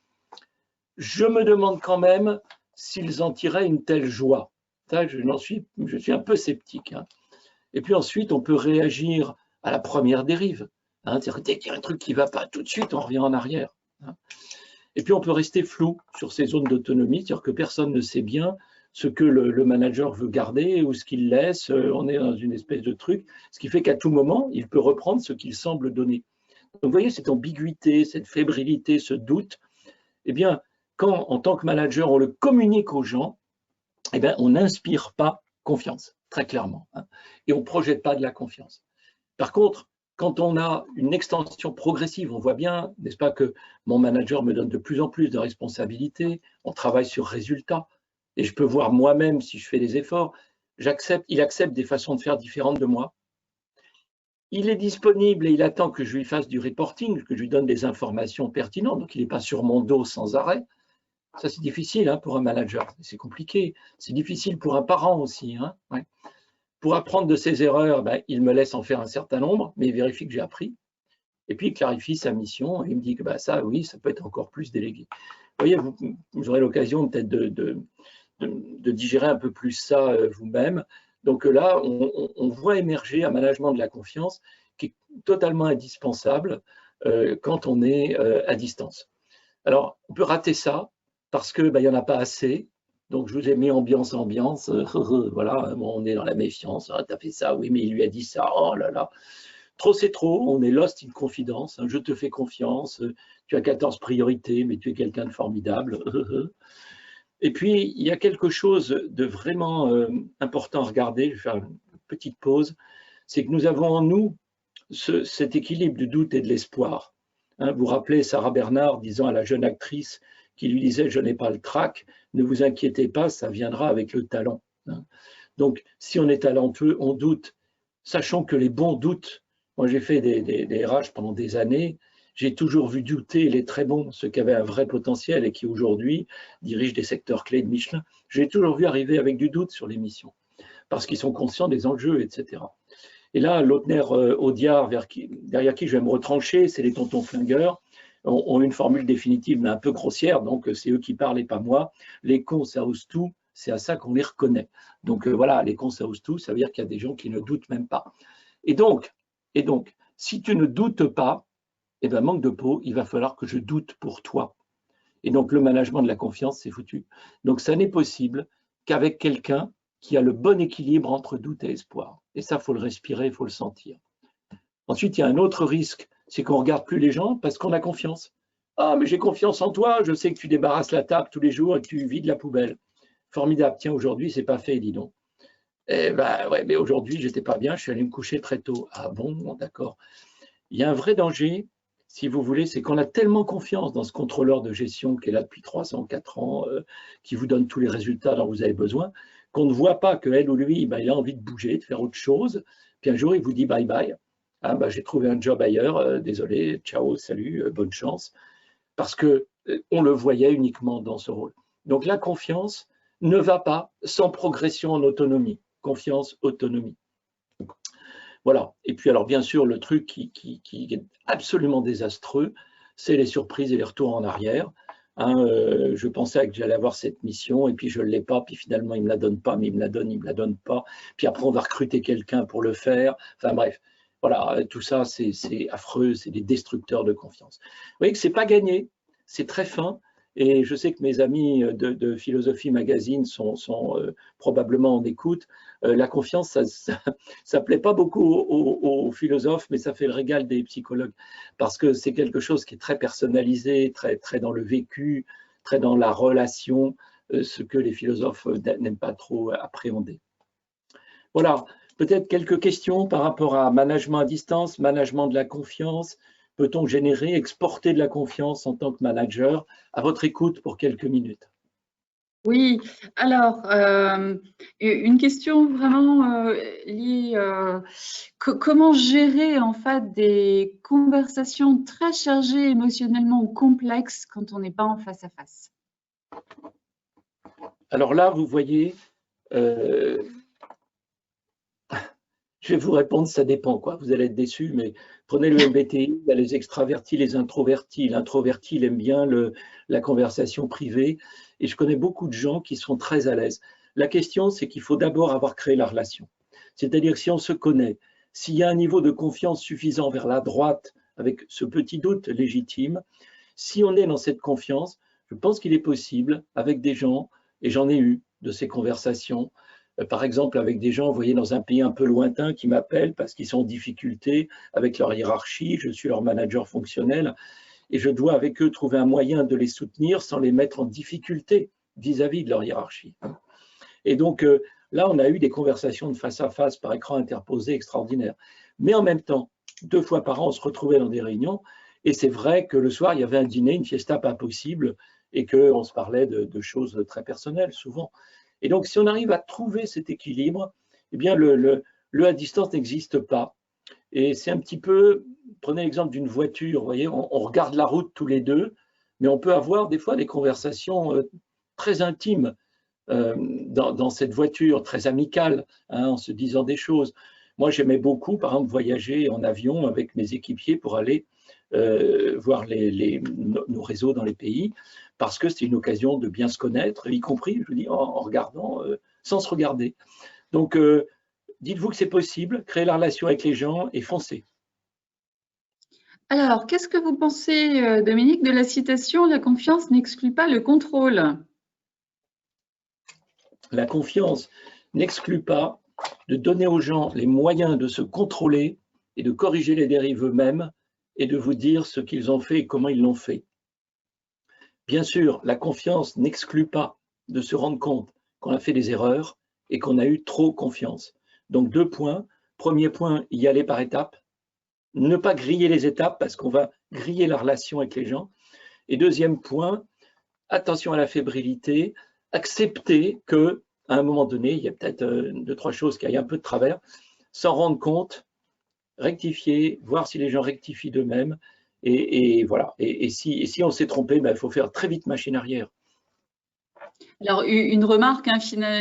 Je me demande quand même s'ils en tiraient une telle joie. Ça, je suis un peu sceptique. Hein. Et puis ensuite, on peut réagir à la première dérive. Hein, dès qu'il y a un truc qui ne va pas, tout de suite, on revient en arrière. Hein. Et puis, on peut rester flou sur ces zones d'autonomie, c'est-à-dire que personne ne sait bien ce que le manager veut garder ou ce qu'il laisse. On est dans une espèce de truc, ce qui fait qu'à tout moment, il peut reprendre ce qu'il semble donner. Donc, vous voyez, cette ambiguïté, cette fébrilité, ce doute, eh bien, quand, en tant que manager, on le communique aux gens, eh bien, on n'inspire pas confiance, très clairement, hein, et on ne projette pas de la confiance. Par contre, quand on a une extension progressive, on voit bien, n'est-ce pas, que mon manager me donne de plus en plus de responsabilités, on travaille sur résultats, et je peux voir moi-même si je fais des efforts, il accepte des façons de faire différentes de moi. Il est disponible et il attend que je lui fasse du reporting, que je lui donne des informations pertinentes, donc il n'est pas sur mon dos sans arrêt. Ça, c'est difficile hein, pour un manager, c'est compliqué. C'est difficile pour un parent aussi. Hein, ouais. Pour apprendre de ses erreurs, ben, il me laisse en faire un certain nombre, mais il vérifie que j'ai appris. Et puis, il clarifie sa mission et il me dit que ben, ça, oui, ça peut être encore plus délégué. Vous voyez, vous aurez l'occasion peut-être de digérer un peu plus ça vous-même. Donc là, on voit émerger un management de la confiance qui est totalement indispensable quand on est à distance. Alors, on peut rater ça parce qu'il n'y en a pas assez. Donc, je vous ai mis ambiance, voilà, bon, on est dans la méfiance. Ah, t'as fait ça, oui, mais il lui a dit ça, oh là là. Trop, c'est trop, on est lost in confidence. Hein, je te fais confiance, tu as 14 priorités, mais tu es quelqu'un de formidable. Et puis, il y a quelque chose de vraiment important à regarder. Je vais faire une petite pause. C'est que nous avons en nous cet équilibre du doute et de l'espoir. Hein, vous vous rappelez Sarah Bernard disant à la jeune actrice qui lui disait « Je n'ai pas le trac, ne vous inquiétez pas, ça viendra avec le talent. Hein. » Donc, si on est talentueux, on doute. Sachant que les bons doutent. Moi, j'ai fait des RH pendant des années. J'ai toujours vu douter les très bons, ceux qui avaient un vrai potentiel et qui aujourd'hui dirigent des secteurs clés de Michelin. J'ai toujours vu arriver avec du doute sur les missions, parce qu'ils sont conscients des enjeux, etc. Et là, Lautner-Audiard, derrière qui je vais me retrancher, c'est les tontons flingueurs, ont une formule définitive, mais un peu grossière, donc c'est eux qui parlent et pas moi. Les cons, ça ose tout, c'est à ça qu'on les reconnaît. Donc voilà, les cons, ça ose tout, ça veut dire qu'il y a des gens qui ne doutent même pas. Et donc si tu ne doutes pas, eh bien, manque de peau, il va falloir que je doute pour toi. Et donc, le management de la confiance, c'est foutu. Donc, ça n'est possible qu'avec quelqu'un qui a le bon équilibre entre doute et espoir. Et ça, il faut le respirer, il faut le sentir. Ensuite, il y a un autre risque, c'est qu'on ne regarde plus les gens parce qu'on a confiance. Ah, mais j'ai confiance en toi, je sais que tu débarrasses la table tous les jours et que tu vides la poubelle. Formidable, tiens, aujourd'hui, c'est pas fait, dis donc. Eh ben, ouais, mais aujourd'hui, j'étais pas bien, je suis allé me coucher très tôt. Ah bon, d'accord. Il y a un vrai danger, si vous voulez, c'est qu'on a tellement confiance dans ce contrôleur de gestion qui est là depuis 304 ans, qui vous donne tous les résultats dont vous avez besoin, qu'on ne voit pas qu'elle ou lui, ben, il a envie de bouger, de faire autre chose. Puis un jour, il vous dit bye bye. Ah, ben, j'ai trouvé un job ailleurs, désolé, ciao, salut, bonne chance. Parce qu'on le voyait uniquement dans ce rôle. Donc la confiance ne va pas sans progression en autonomie. Confiance, autonomie. Voilà. Et puis alors bien sûr, le truc qui est absolument désastreux, c'est les surprises et les retours en arrière. Hein, je pensais que j'allais avoir cette mission et puis je ne l'ai pas, puis finalement il ne me la donne pas, mais il me la donne pas. Puis après on va recruter quelqu'un pour le faire. Enfin bref, voilà, tout ça c'est affreux, c'est des destructeurs de confiance. Vous voyez que ce n'est pas gagné, c'est très fin. Et je sais que mes amis de Philosophie Magazine sont probablement en écoute. La confiance, ça plaît pas beaucoup aux philosophes, mais ça fait le régal des psychologues parce que c'est quelque chose qui est très personnalisé, très dans le vécu, très dans la relation, ce que les philosophes n'aiment pas trop appréhender. Voilà, peut-être quelques questions par rapport à management à distance, management de la confiance. Peut-on générer, exporter de la confiance en tant que manager? À votre écoute pour quelques minutes. Oui, alors, une question vraiment liée, comment gérer en fait des conversations très chargées émotionnellement ou complexes quand on n'est pas en face à face? Alors là, vous voyez, je vais vous répondre, ça dépend, quoi. Vous allez être déçus, mais prenez le MBTI, il y a les extravertis, les introvertis. L'introverti, il aime bien la conversation privée. Et je connais beaucoup de gens qui sont très à l'aise. La question, c'est qu'il faut d'abord avoir créé la relation. C'est-à-dire que si on se connaît, s'il y a un niveau de confiance suffisant vers la droite, avec ce petit doute légitime, si on est dans cette confiance, je pense qu'il est possible, avec des gens, et j'en ai eu de ces conversations, par exemple avec des gens, vous voyez, dans un pays un peu lointain qui m'appellent parce qu'ils sont en difficulté avec leur hiérarchie, je suis leur manager fonctionnel, et je dois avec eux trouver un moyen de les soutenir sans les mettre en difficulté vis-à-vis de leur hiérarchie. Et donc là, on a eu des conversations de face à face par écran interposé extraordinaires. Mais en même temps, 2 fois par an, on se retrouvait dans des réunions, et c'est vrai que le soir, il y avait un dîner, une fiesta pas possible, et qu'on se parlait de choses très personnelles, souvent. Et donc, si on arrive à trouver cet équilibre, eh bien, le à distance n'existe pas. Et c'est un petit peu, prenez l'exemple d'une voiture, vous voyez, on regarde la route tous les deux, mais on peut avoir des fois des conversations très intimes dans cette voiture, très amicale, hein, en se disant des choses. Moi, j'aimais beaucoup, par exemple, voyager en avion avec mes équipiers pour aller voir nos réseaux dans les pays, parce que c'est une occasion de bien se connaître, y compris, je vous dis, en regardant, sans se regarder. Donc, dites-vous que c'est possible, créer la relation avec les gens et foncez. Alors, qu'est-ce que vous pensez, Dominique, de la citation « La confiance n'exclut pas le contrôle » ? La confiance n'exclut pas de donner aux gens les moyens de se contrôler et de corriger les dérives eux-mêmes et de vous dire ce qu'ils ont fait et comment ils l'ont fait. Bien sûr, la confiance n'exclut pas de se rendre compte qu'on a fait des erreurs et qu'on a eu trop confiance. Donc 2 points. Premier point, y aller par étapes. Ne pas griller les étapes parce qu'on va griller la relation avec les gens. Et deuxième point, attention à la fébrilité. Accepter qu'à un moment donné, il y a peut-être 2-3 choses qui aillent un peu de travers. S'en rendre compte, rectifier, voir si les gens rectifient d'eux-mêmes. Et voilà. Et si on s'est trompé, ben, il faut faire très vite machine arrière. Alors, une remarque hein,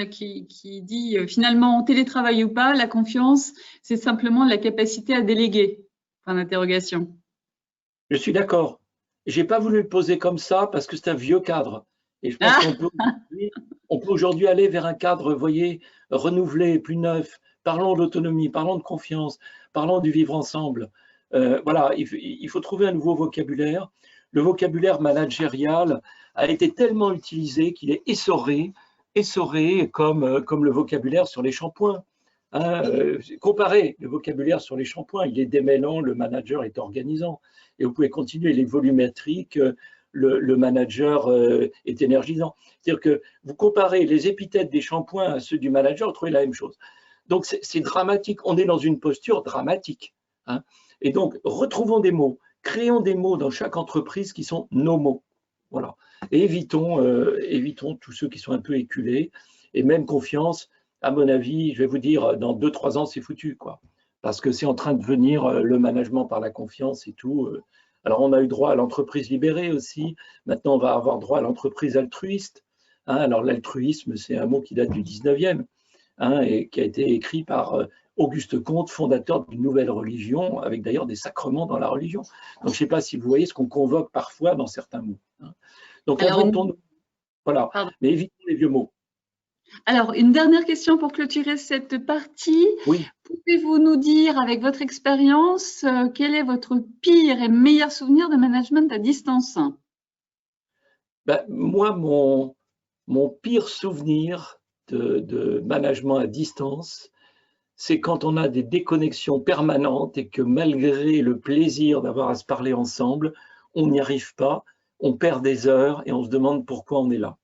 qui dit finalement, télétravail ou pas, la confiance, c'est simplement la capacité à déléguer. Point d'interrogation. Je suis d'accord. Je n'ai pas voulu le poser comme ça parce que c'est un vieux cadre. Et je pense qu'on peut aujourd'hui aller vers un cadre, vous voyez, renouvelé, plus neuf. Parlons d'autonomie, parlons de confiance, parlons du vivre ensemble. Voilà, il faut trouver un nouveau vocabulaire. Le vocabulaire managérial a été tellement utilisé qu'il est essoré comme le vocabulaire sur les shampoings. Hein, comparez le vocabulaire sur les shampoings, il est démêlant, le manager est organisant. Et vous pouvez continuer, il est volumétrique, le manager est énergisant. C'est-à-dire que vous comparez les épithètes des shampoings à ceux du manager, vous trouvez la même chose. Donc c'est dramatique, on est dans une posture dramatique. Hein. Et donc retrouvons des mots, créons des mots dans chaque entreprise qui sont nos mots. Voilà. Et évitons tous ceux qui sont un peu éculés. Et même confiance, à mon avis, je vais vous dire, dans 2-3 ans, c'est foutu, quoi. Parce que c'est en train de venir le management par la confiance et tout. Alors, on a eu droit à l'entreprise libérée aussi. Maintenant, on va avoir droit à l'entreprise altruiste. Hein. Alors, l'altruisme, c'est un mot qui date du 19e hein, et qui a été écrit par Auguste Comte, fondateur d'une nouvelle religion, avec d'ailleurs des sacrements dans la religion. Donc, je ne sais pas si vous voyez ce qu'on convoque parfois dans certains mots. Hein. Donc, inventons-nous. Voilà, mais évitons les vieux mots. Alors, une dernière question pour clôturer cette partie. Oui. Pouvez-vous nous dire, avec votre expérience, quel est votre pire et meilleur souvenir de management à distance? Moi, mon pire souvenir de management à distance, c'est quand on a des déconnexions permanentes et que malgré le plaisir d'avoir à se parler ensemble, on n'y arrive pas, on perd des heures et on se demande pourquoi on est là.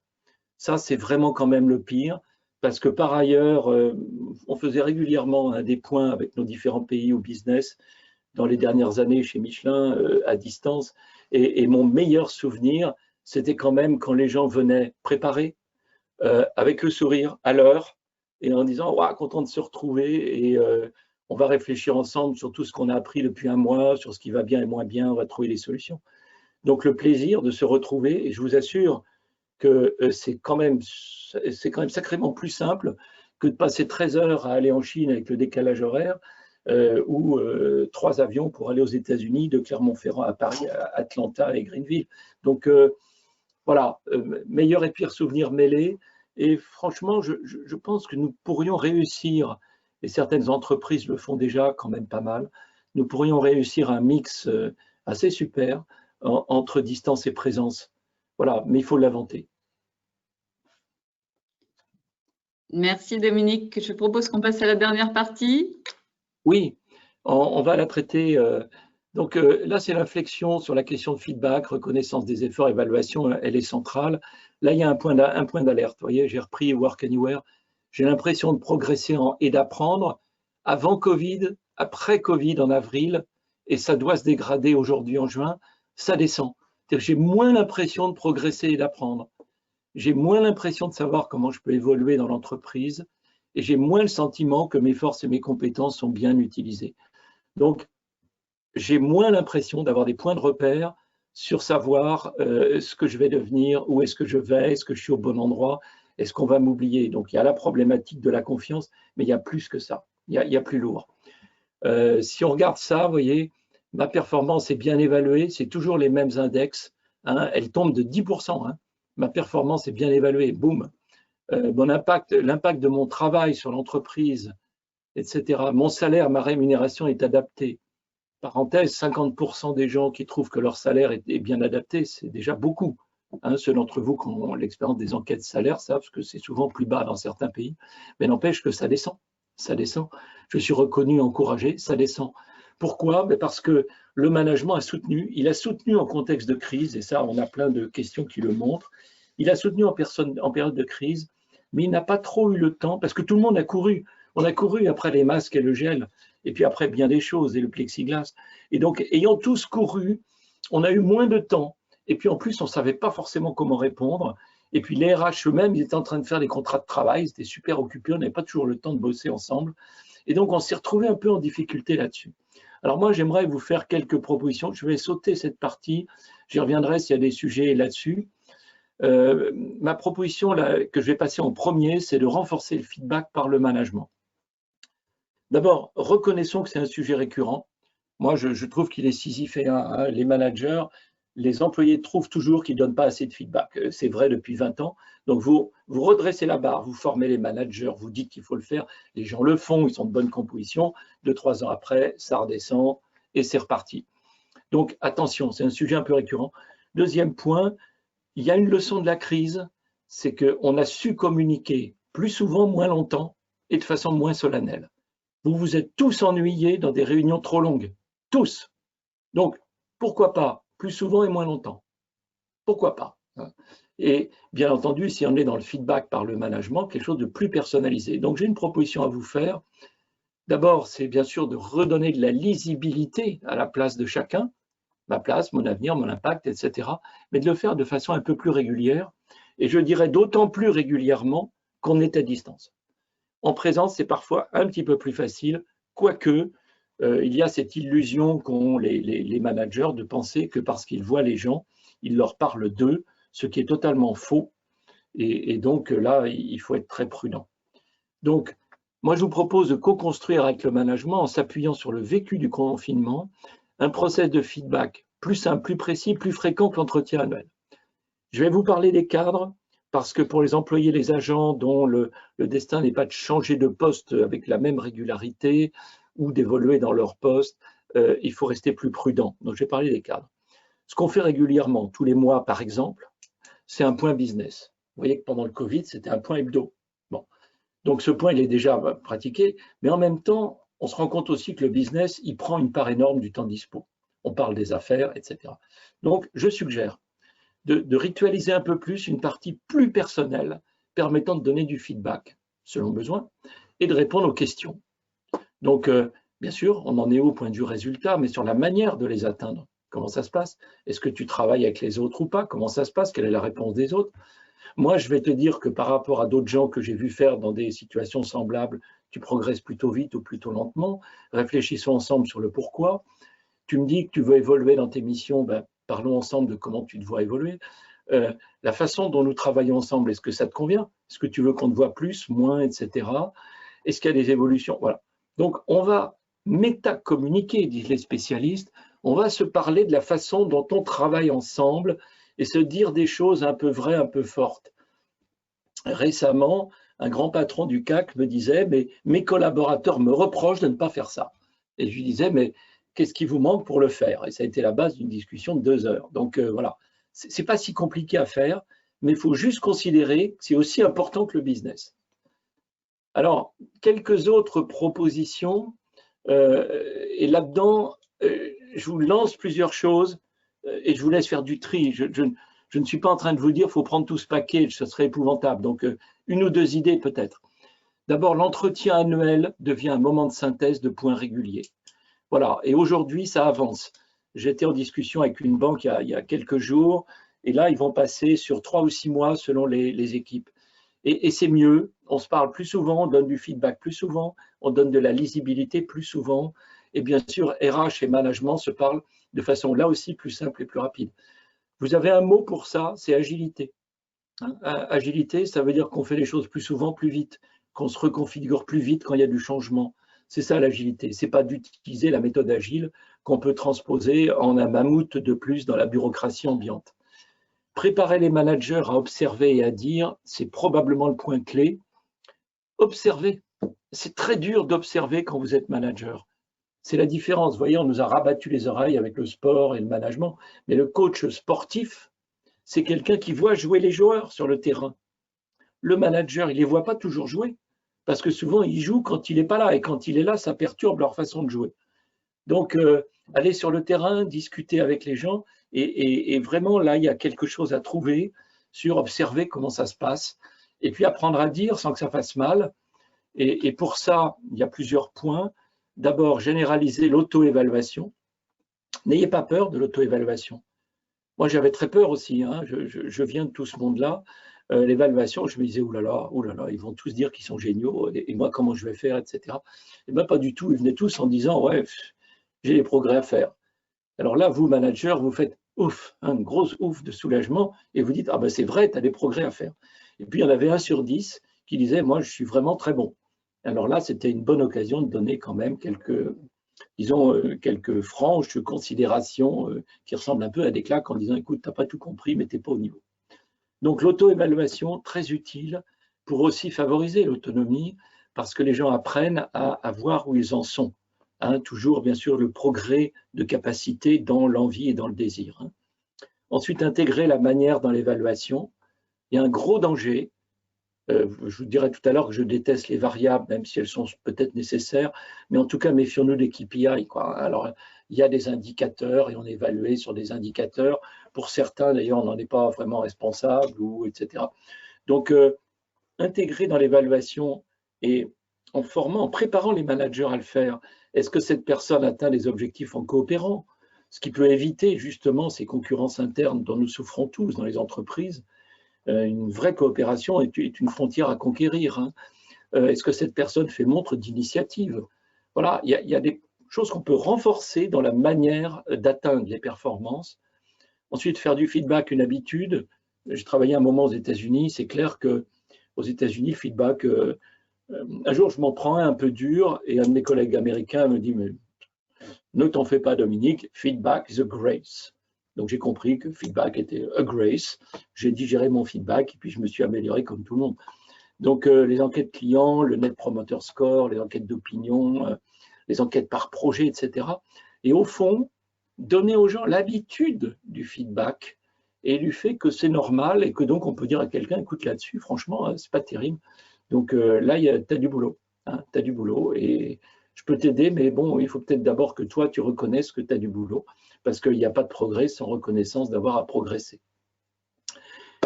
Ça, c'est vraiment quand même le pire, parce que par ailleurs, on faisait régulièrement des points avec nos différents pays au business dans les dernières années chez Michelin à distance. Et mon meilleur souvenir, c'était quand même quand les gens venaient préparés, avec le sourire, à l'heure, et en disant wow, content de se retrouver et on va réfléchir ensemble sur tout ce qu'on a appris depuis un mois, sur ce qui va bien et moins bien, on va trouver des solutions. Donc le plaisir de se retrouver, et je vous assure que c'est quand même sacrément plus simple que de passer 13 heures à aller en Chine avec le décalage horaire ou 3 avions pour aller aux États-Unis, de Clermont-Ferrand à Paris, à Atlanta et Greenville. Donc voilà, meilleur et pire souvenir mêlés. Et franchement, je pense que nous pourrions réussir, et certaines entreprises le font déjà quand même pas mal, nous pourrions réussir un mix assez super entre distance et présence. Voilà, mais il faut l'inventer. Merci Dominique. Je propose qu'on passe à la dernière partie. Oui, on va la traiter. Donc là, c'est l'inflexion sur la question de feedback, reconnaissance des efforts, évaluation, elle est centrale. Là, il y a un point d'alerte. Vous voyez, j'ai repris Work Anywhere. J'ai l'impression de progresser et d'apprendre avant Covid, après Covid en avril, et ça doit se dégrader aujourd'hui en juin, ça descend. J'ai moins l'impression de progresser et d'apprendre. J'ai moins l'impression de savoir comment je peux évoluer dans l'entreprise et j'ai moins le sentiment que mes forces et mes compétences sont bien utilisées. Donc, j'ai moins l'impression d'avoir des points de repère sur savoir ce que je vais devenir, où est-ce que je vais, est-ce que je suis au bon endroit, est-ce qu'on va m'oublier. Donc, il y a la problématique de la confiance, mais il y a plus que ça, il y a plus lourd. Si on regarde ça, vous voyez, ma performance est bien évaluée, c'est toujours les mêmes index, hein, elle tombe de 10%, hein. Ma performance est bien évaluée, boum. L'impact de mon travail sur l'entreprise, etc. Mon salaire, ma rémunération est adaptée. Parenthèse, 50% des gens qui trouvent que leur salaire est bien adapté, c'est déjà beaucoup. Hein, ceux d'entre vous qui ont l'expérience des enquêtes salaires savent que c'est souvent plus bas dans certains pays, mais n'empêche que ça descend. Ça descend. Je suis reconnu, encouragé, ça descend. Pourquoi? Parce que le management a soutenu, il a soutenu en contexte de crise, et ça, on a plein de questions qui le montrent, il a soutenu en période de crise, mais il n'a pas trop eu le temps, parce que tout le monde a couru. On a couru après les masques et le gel, et puis après bien des choses, et le plexiglas. Et donc, ayant tous couru, on a eu moins de temps, et puis en plus, on ne savait pas forcément comment répondre. Et puis les RH eux-mêmes, ils étaient en train de faire des contrats de travail, ils étaient super occupés, on n'avait pas toujours le temps de bosser ensemble. Et donc, on s'est retrouvé un peu en difficulté là-dessus. Alors moi, j'aimerais vous faire quelques propositions. Je vais sauter cette partie, j'y reviendrai s'il y a des sujets là-dessus. Ma proposition là, que je vais passer en premier, c'est de renforcer le feedback par le management. D'abord, reconnaissons que c'est un sujet récurrent. Moi, je trouve qu'il est sisyphien, hein. Les managers, les employés trouvent toujours qu'ils ne donnent pas assez de feedback. C'est vrai depuis 20 ans. Donc, vous redressez la barre, vous formez les managers, vous dites qu'il faut le faire. Les gens le font, ils sont de bonne composition. 2-3 ans après, ça redescend et c'est reparti. Donc, attention, c'est un sujet un peu récurrent. Deuxième point, il y a une leçon de la crise, c'est qu'on a su communiquer plus souvent, moins longtemps et de façon moins solennelle. Vous vous êtes tous ennuyés dans des réunions trop longues, tous. Donc, pourquoi pas plus souvent et moins longtemps? Pourquoi pas? Et bien entendu, si on est dans le feedback par le management, quelque chose de plus personnalisé. Donc, j'ai une proposition à vous faire. D'abord, c'est bien sûr de redonner de la lisibilité à la place de chacun, ma place, mon avenir, mon impact, etc. Mais de le faire de façon un peu plus régulière. Et je dirais d'autant plus régulièrement qu'on est à distance. En présence, c'est parfois un petit peu plus facile, quoique il y a cette illusion qu'ont les managers de penser que parce qu'ils voient les gens, ils leur parlent d'eux, ce qui est totalement faux. Et donc là, il faut être très prudent. Donc, moi, je vous propose de co-construire avec le management, en s'appuyant sur le vécu du confinement, un process de feedback plus simple, plus précis, plus fréquent que l'entretien annuel. Je vais vous parler des cadres, parce que pour les employés, les agents dont le destin n'est pas de changer de poste avec la même régularité ou d'évoluer dans leur poste, il faut rester plus prudent. Donc, je vais parler des cadres. Ce qu'on fait régulièrement, tous les mois par exemple, c'est un point business. Vous voyez que pendant le Covid, c'était un point hebdo. Bon. Donc ce point, il est déjà pratiqué, mais en même temps, on se rend compte aussi que le business, il prend une part énorme du temps dispo. On parle des affaires, etc. Donc, je suggère de ritualiser un peu plus une partie plus personnelle permettant de donner du feedback selon besoin et de répondre aux questions. Donc, bien sûr, on en est au point de vue résultat, mais sur la manière de les atteindre. Comment ça se passe? Est-ce que tu travailles avec les autres ou pas? Comment ça se passe? Quelle est la réponse des autres? Moi, je vais te dire que par rapport à d'autres gens que j'ai vu faire dans des situations semblables, tu progresses plutôt vite ou plutôt lentement. Réfléchissons ensemble sur le pourquoi. Tu me dis que tu veux évoluer dans tes missions, ben, parlons ensemble de comment tu te vois évoluer. La façon dont nous travaillons ensemble, est-ce que ça te convient? Est-ce que tu veux qu'on te voit plus, moins, etc. Est-ce qu'il y a des évolutions? Voilà. Donc, on va métacommuniquer, disent les spécialistes. On va se parler de la façon dont on travaille ensemble et se dire des choses un peu vraies, un peu fortes. Récemment, un grand patron du CAC me disait, mais mes collaborateurs me reprochent de ne pas faire ça. Et je lui disais, mais qu'est-ce qui vous manque pour le faire? Et ça a été la base d'une discussion de 2 heures. Donc voilà, c'est pas si compliqué à faire, mais il faut juste considérer que c'est aussi important que le business. Alors, quelques autres propositions, et là-dedans, je vous lance plusieurs choses et je vous laisse faire du tri. Je ne suis pas en train de vous dire qu'il faut prendre tout ce package, ce serait épouvantable. Donc, une ou deux idées peut-être. D'abord, l'entretien annuel devient un moment de synthèse de points réguliers. Voilà, et aujourd'hui, ça avance. J'étais en discussion avec une banque il y a quelques jours, et là, ils vont passer sur 3 ou 6 mois selon les équipes. Et c'est mieux, on se parle plus souvent, on donne du feedback plus souvent, on donne de la lisibilité plus souvent, et bien sûr, RH et management se parlent de façon là aussi plus simple et plus rapide. Vous avez un mot pour ça, c'est agilité. Agilité, ça veut dire qu'on fait les choses plus souvent, plus vite, qu'on se reconfigure plus vite quand il y a du changement. C'est ça l'agilité. Ce n'est pas d'utiliser la méthode agile qu'on peut transposer en un mammouth de plus dans la bureaucratie ambiante. Préparer les managers à observer et à dire, c'est probablement le point clé. Observer. C'est très dur d'observer quand vous êtes manager. C'est la différence. Vous voyez, on nous a rabattu les oreilles avec le sport et le management, mais le coach sportif, c'est quelqu'un qui voit jouer les joueurs sur le terrain. Le manager, il ne les voit pas toujours jouer, parce que souvent, il joue quand il n'est pas là, et quand il est là, ça perturbe leur façon de jouer. Donc, aller sur le terrain, discuter avec les gens, et vraiment, là, il y a quelque chose à trouver sur observer comment ça se passe, et puis apprendre à dire sans que ça fasse mal. Et pour ça, il y a plusieurs points. D'abord, généraliser l'auto-évaluation. N'ayez pas peur de l'auto-évaluation. Moi, j'avais très peur aussi, hein. Je viens de tout ce monde-là. L'évaluation, je me disais, oulala, ils vont tous dire qu'ils sont géniaux, et moi, comment je vais faire, etc. Et bien, pas du tout. Ils venaient tous en disant, ouais, j'ai des progrès à faire. Alors là, vous, manager, vous faites ouf, un gros ouf de soulagement, et vous dites, ah ben c'est vrai, tu as des progrès à faire. Et puis, il y en avait 1 sur 10 qui disait, moi, je suis vraiment très bon. Alors là, c'était une bonne occasion de donner quand même quelques, disons, quelques franches considérations qui ressemblent un peu à des claques en disant, écoute, tu n'as pas tout compris, mais tu n'es pas au niveau. Donc, l'auto-évaluation, très utile pour aussi favoriser l'autonomie, parce que les gens apprennent à voir où ils en sont. Hein, toujours, bien sûr, le progrès de capacité dans l'envie et dans le désir. Hein. Ensuite, intégrer la manière dans l'évaluation. Il y a un gros danger. Je vous dirai tout à l'heure que je déteste les variables, même si elles sont peut-être nécessaires, mais en tout cas, méfions-nous des KPI, quoi. Alors, il y a des indicateurs et on est évalué sur des indicateurs. Pour certains, d'ailleurs, on n'en est pas vraiment responsable, etc. Donc, intégrer dans l'évaluation et en préparant les managers à le faire, est-ce que cette personne atteint les objectifs en coopérant? Ce qui peut éviter justement ces concurrences internes dont nous souffrons tous dans les entreprises. Une vraie coopération est une frontière à conquérir. Hein. Est-ce que cette personne fait montre d'initiative? Voilà, il y a des choses qu'on peut renforcer dans la manière d'atteindre les performances. Ensuite, faire du feedback une habitude. J'ai travaillé un moment aux États-Unis. C'est clair qu'aux États-Unis, le feedback, un jour, je m'en prends un peu dur et un de mes collègues américains me dit, mais ne t'en fais pas, Dominique, feedback is a grace. Donc, j'ai compris que feedback était a grace. J'ai digéré mon feedback et puis je me suis amélioré comme tout le monde. Donc, les enquêtes clients, le Net Promoter Score, les enquêtes d'opinion, les enquêtes par projet, etc. Et au fond, donner aux gens l'habitude du feedback et du fait que c'est normal et que donc on peut dire à quelqu'un, écoute là-dessus, franchement, c'est pas terrible. Donc là, tu as du boulot, hein, tu as du boulot et je peux t'aider, mais bon, il faut peut-être d'abord que toi, tu reconnaisses que tu as du boulot, parce qu'il n'y a pas de progrès sans reconnaissance d'avoir à progresser.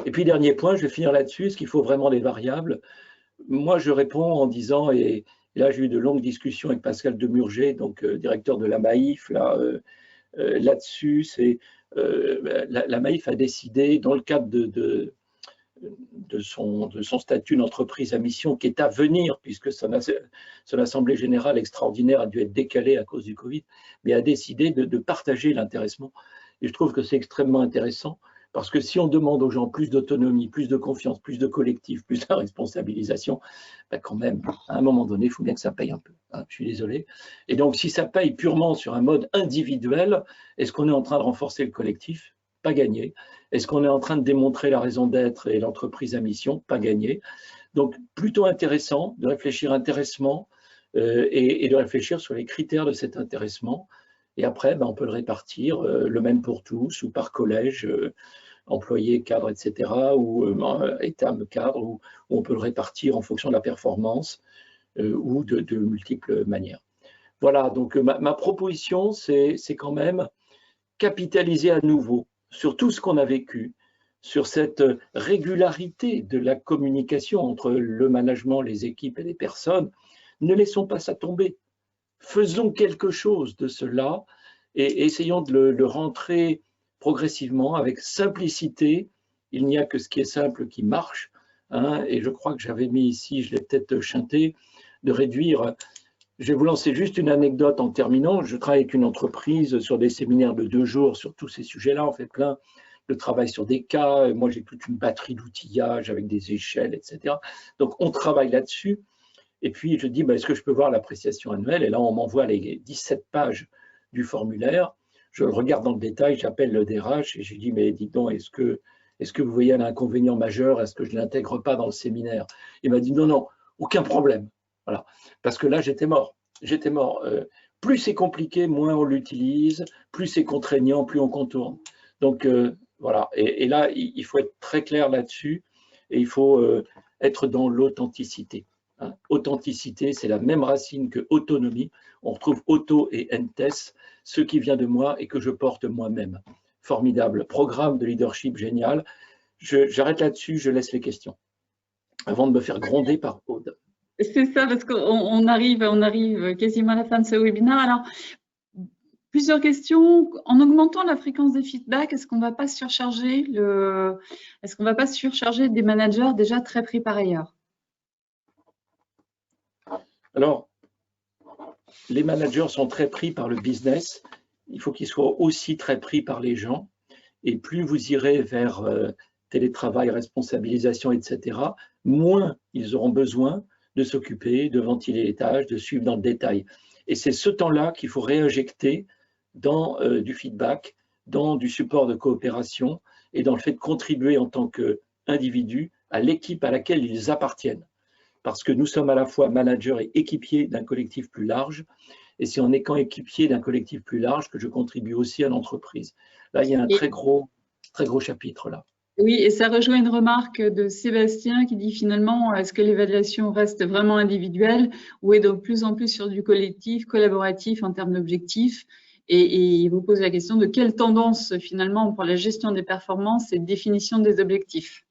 Et puis, dernier point, je vais finir là-dessus, est-ce qu'il faut vraiment des variables? Moi, je réponds en disant, et là, j'ai eu de longues discussions avec Pascal Demurger, donc directeur de la Maïf, là-dessus, c'est la Maïf a décidé, dans le cadre de son statut d'entreprise à mission, qui est à venir, puisque son assemblée générale extraordinaire a dû être décalée à cause du Covid, mais a décidé de partager l'intéressement. Et je trouve que c'est extrêmement intéressant, parce que si on demande aux gens plus d'autonomie, plus de confiance, plus de collectif, plus de responsabilisation, ben quand même, à un moment donné, il faut bien que ça paye un peu. Hein, je suis désolé. Et donc, si ça paye purement sur un mode individuel, est-ce qu'on est en train de renforcer le collectif? Pas gagné. Est-ce qu'on est en train de démontrer la raison d'être et l'entreprise à mission? Pas gagné. Donc, plutôt intéressant de réfléchir intéressement et de réfléchir sur les critères de cet intéressement. Et après, ben, on peut le répartir, le même pour tous, ou par collège, employés, cadres, etc., ou état cadre, ou on peut le répartir en fonction de la performance ou de multiples manières. Voilà, donc ma proposition, c'est quand même capitaliser à nouveau sur tout ce qu'on a vécu, sur cette régularité de la communication entre le management, les équipes et les personnes. Ne laissons pas ça tomber. Faisons quelque chose de cela et essayons de le rentrer progressivement avec simplicité. Il n'y a que ce qui est simple qui marche. Hein, et je crois que j'avais mis ici, je l'ai peut-être chanté, de réduire. Je vais vous lancer juste une anecdote en terminant. Je travaille avec une entreprise sur des séminaires de 2 jours sur tous ces sujets-là. On fait plein de travail sur des cas. Moi, j'ai toute une batterie d'outillage avec des échelles, etc. Donc, on travaille là-dessus. Et puis, je dis, est-ce que je peux voir l'appréciation annuelle? Et là, on m'envoie les 17 pages du formulaire. Je le regarde dans le détail, j'appelle le DRH et j'ai dit, mais dites donc, est-ce que vous voyez un inconvénient majeur? Est-ce que je ne l'intègre pas dans le séminaire? Il m'a dit, non, aucun problème. Voilà. Parce que là, j'étais mort. J'étais mort. Plus c'est compliqué, moins on l'utilise, plus c'est contraignant, plus on contourne. Donc, voilà. Et là, il faut être très clair là-dessus et il faut être dans l'authenticité. Hein. Authenticité, c'est la même racine que autonomie. On retrouve auto et entes, ce qui vient de moi et que je porte moi-même. Formidable. Programme de leadership génial. J'arrête là-dessus, je laisse les questions. Avant de me faire gronder par Aude. C'est ça, parce qu'on arrive quasiment à la fin de ce webinaire. Alors, plusieurs questions. En augmentant la fréquence des feedbacks, est-ce qu'on ne va pas surcharger des managers déjà très pris par ailleurs? Alors, les managers sont très pris par le business. Il faut qu'ils soient aussi très pris par les gens. Et plus vous irez vers télétravail, responsabilisation, etc., moins ils auront besoin de s'occuper, de ventiler les tâches, de suivre dans le détail. Et c'est ce temps-là qu'il faut réinjecter dans du feedback, dans du support de coopération et dans le fait de contribuer en tant qu'individu à l'équipe à laquelle ils appartiennent. Parce que nous sommes à la fois managers et équipiers d'un collectif plus large. Et c'est en étant équipier d'un collectif plus large que je contribue aussi à l'entreprise. Là, il y a un très gros chapitre là. Oui, et ça rejoint une remarque de Sébastien qui dit finalement, est-ce que l'évaluation reste vraiment individuelle ou est de plus en plus sur du collectif, collaboratif en termes d'objectifs? Et il vous pose la question de quelle tendance finalement pour la gestion des performances et définition des objectifs.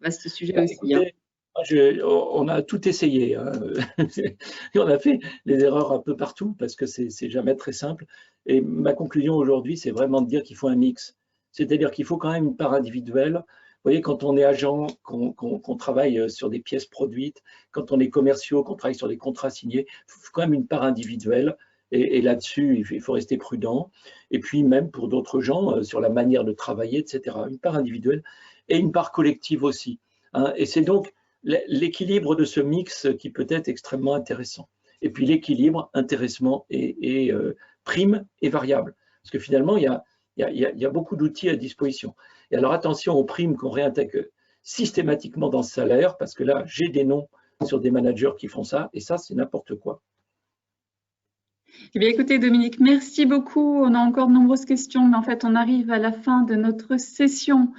Vaste sujet aussi. Écoutez, on a tout essayé. Hein. On a fait des erreurs un peu partout parce que c'est jamais très simple. Et ma conclusion aujourd'hui, c'est vraiment de dire qu'il faut un mix. C'est-à-dire qu'il faut quand même une part individuelle. Vous voyez, quand on est agent, qu'on travaille sur des pièces produites, quand on est commerciaux, qu'on travaille sur des contrats signés, il faut quand même une part individuelle. Et là-dessus, il faut rester prudent. Et puis même pour d'autres gens, sur la manière de travailler, etc. Une part individuelle et une part collective aussi. Hein. Et c'est donc l'équilibre de ce mix qui peut être extrêmement intéressant. Et puis l'équilibre, intéressement et prime et variable. Parce que finalement, il y a beaucoup d'outils à disposition. Et alors attention aux primes qu'on réintègre systématiquement dans ce salaire, parce que là, j'ai des noms sur des managers qui font ça, et ça, c'est n'importe quoi. Eh bien, écoutez, Dominique, merci beaucoup. On a encore de nombreuses questions, mais en fait, on arrive à la fin de notre session.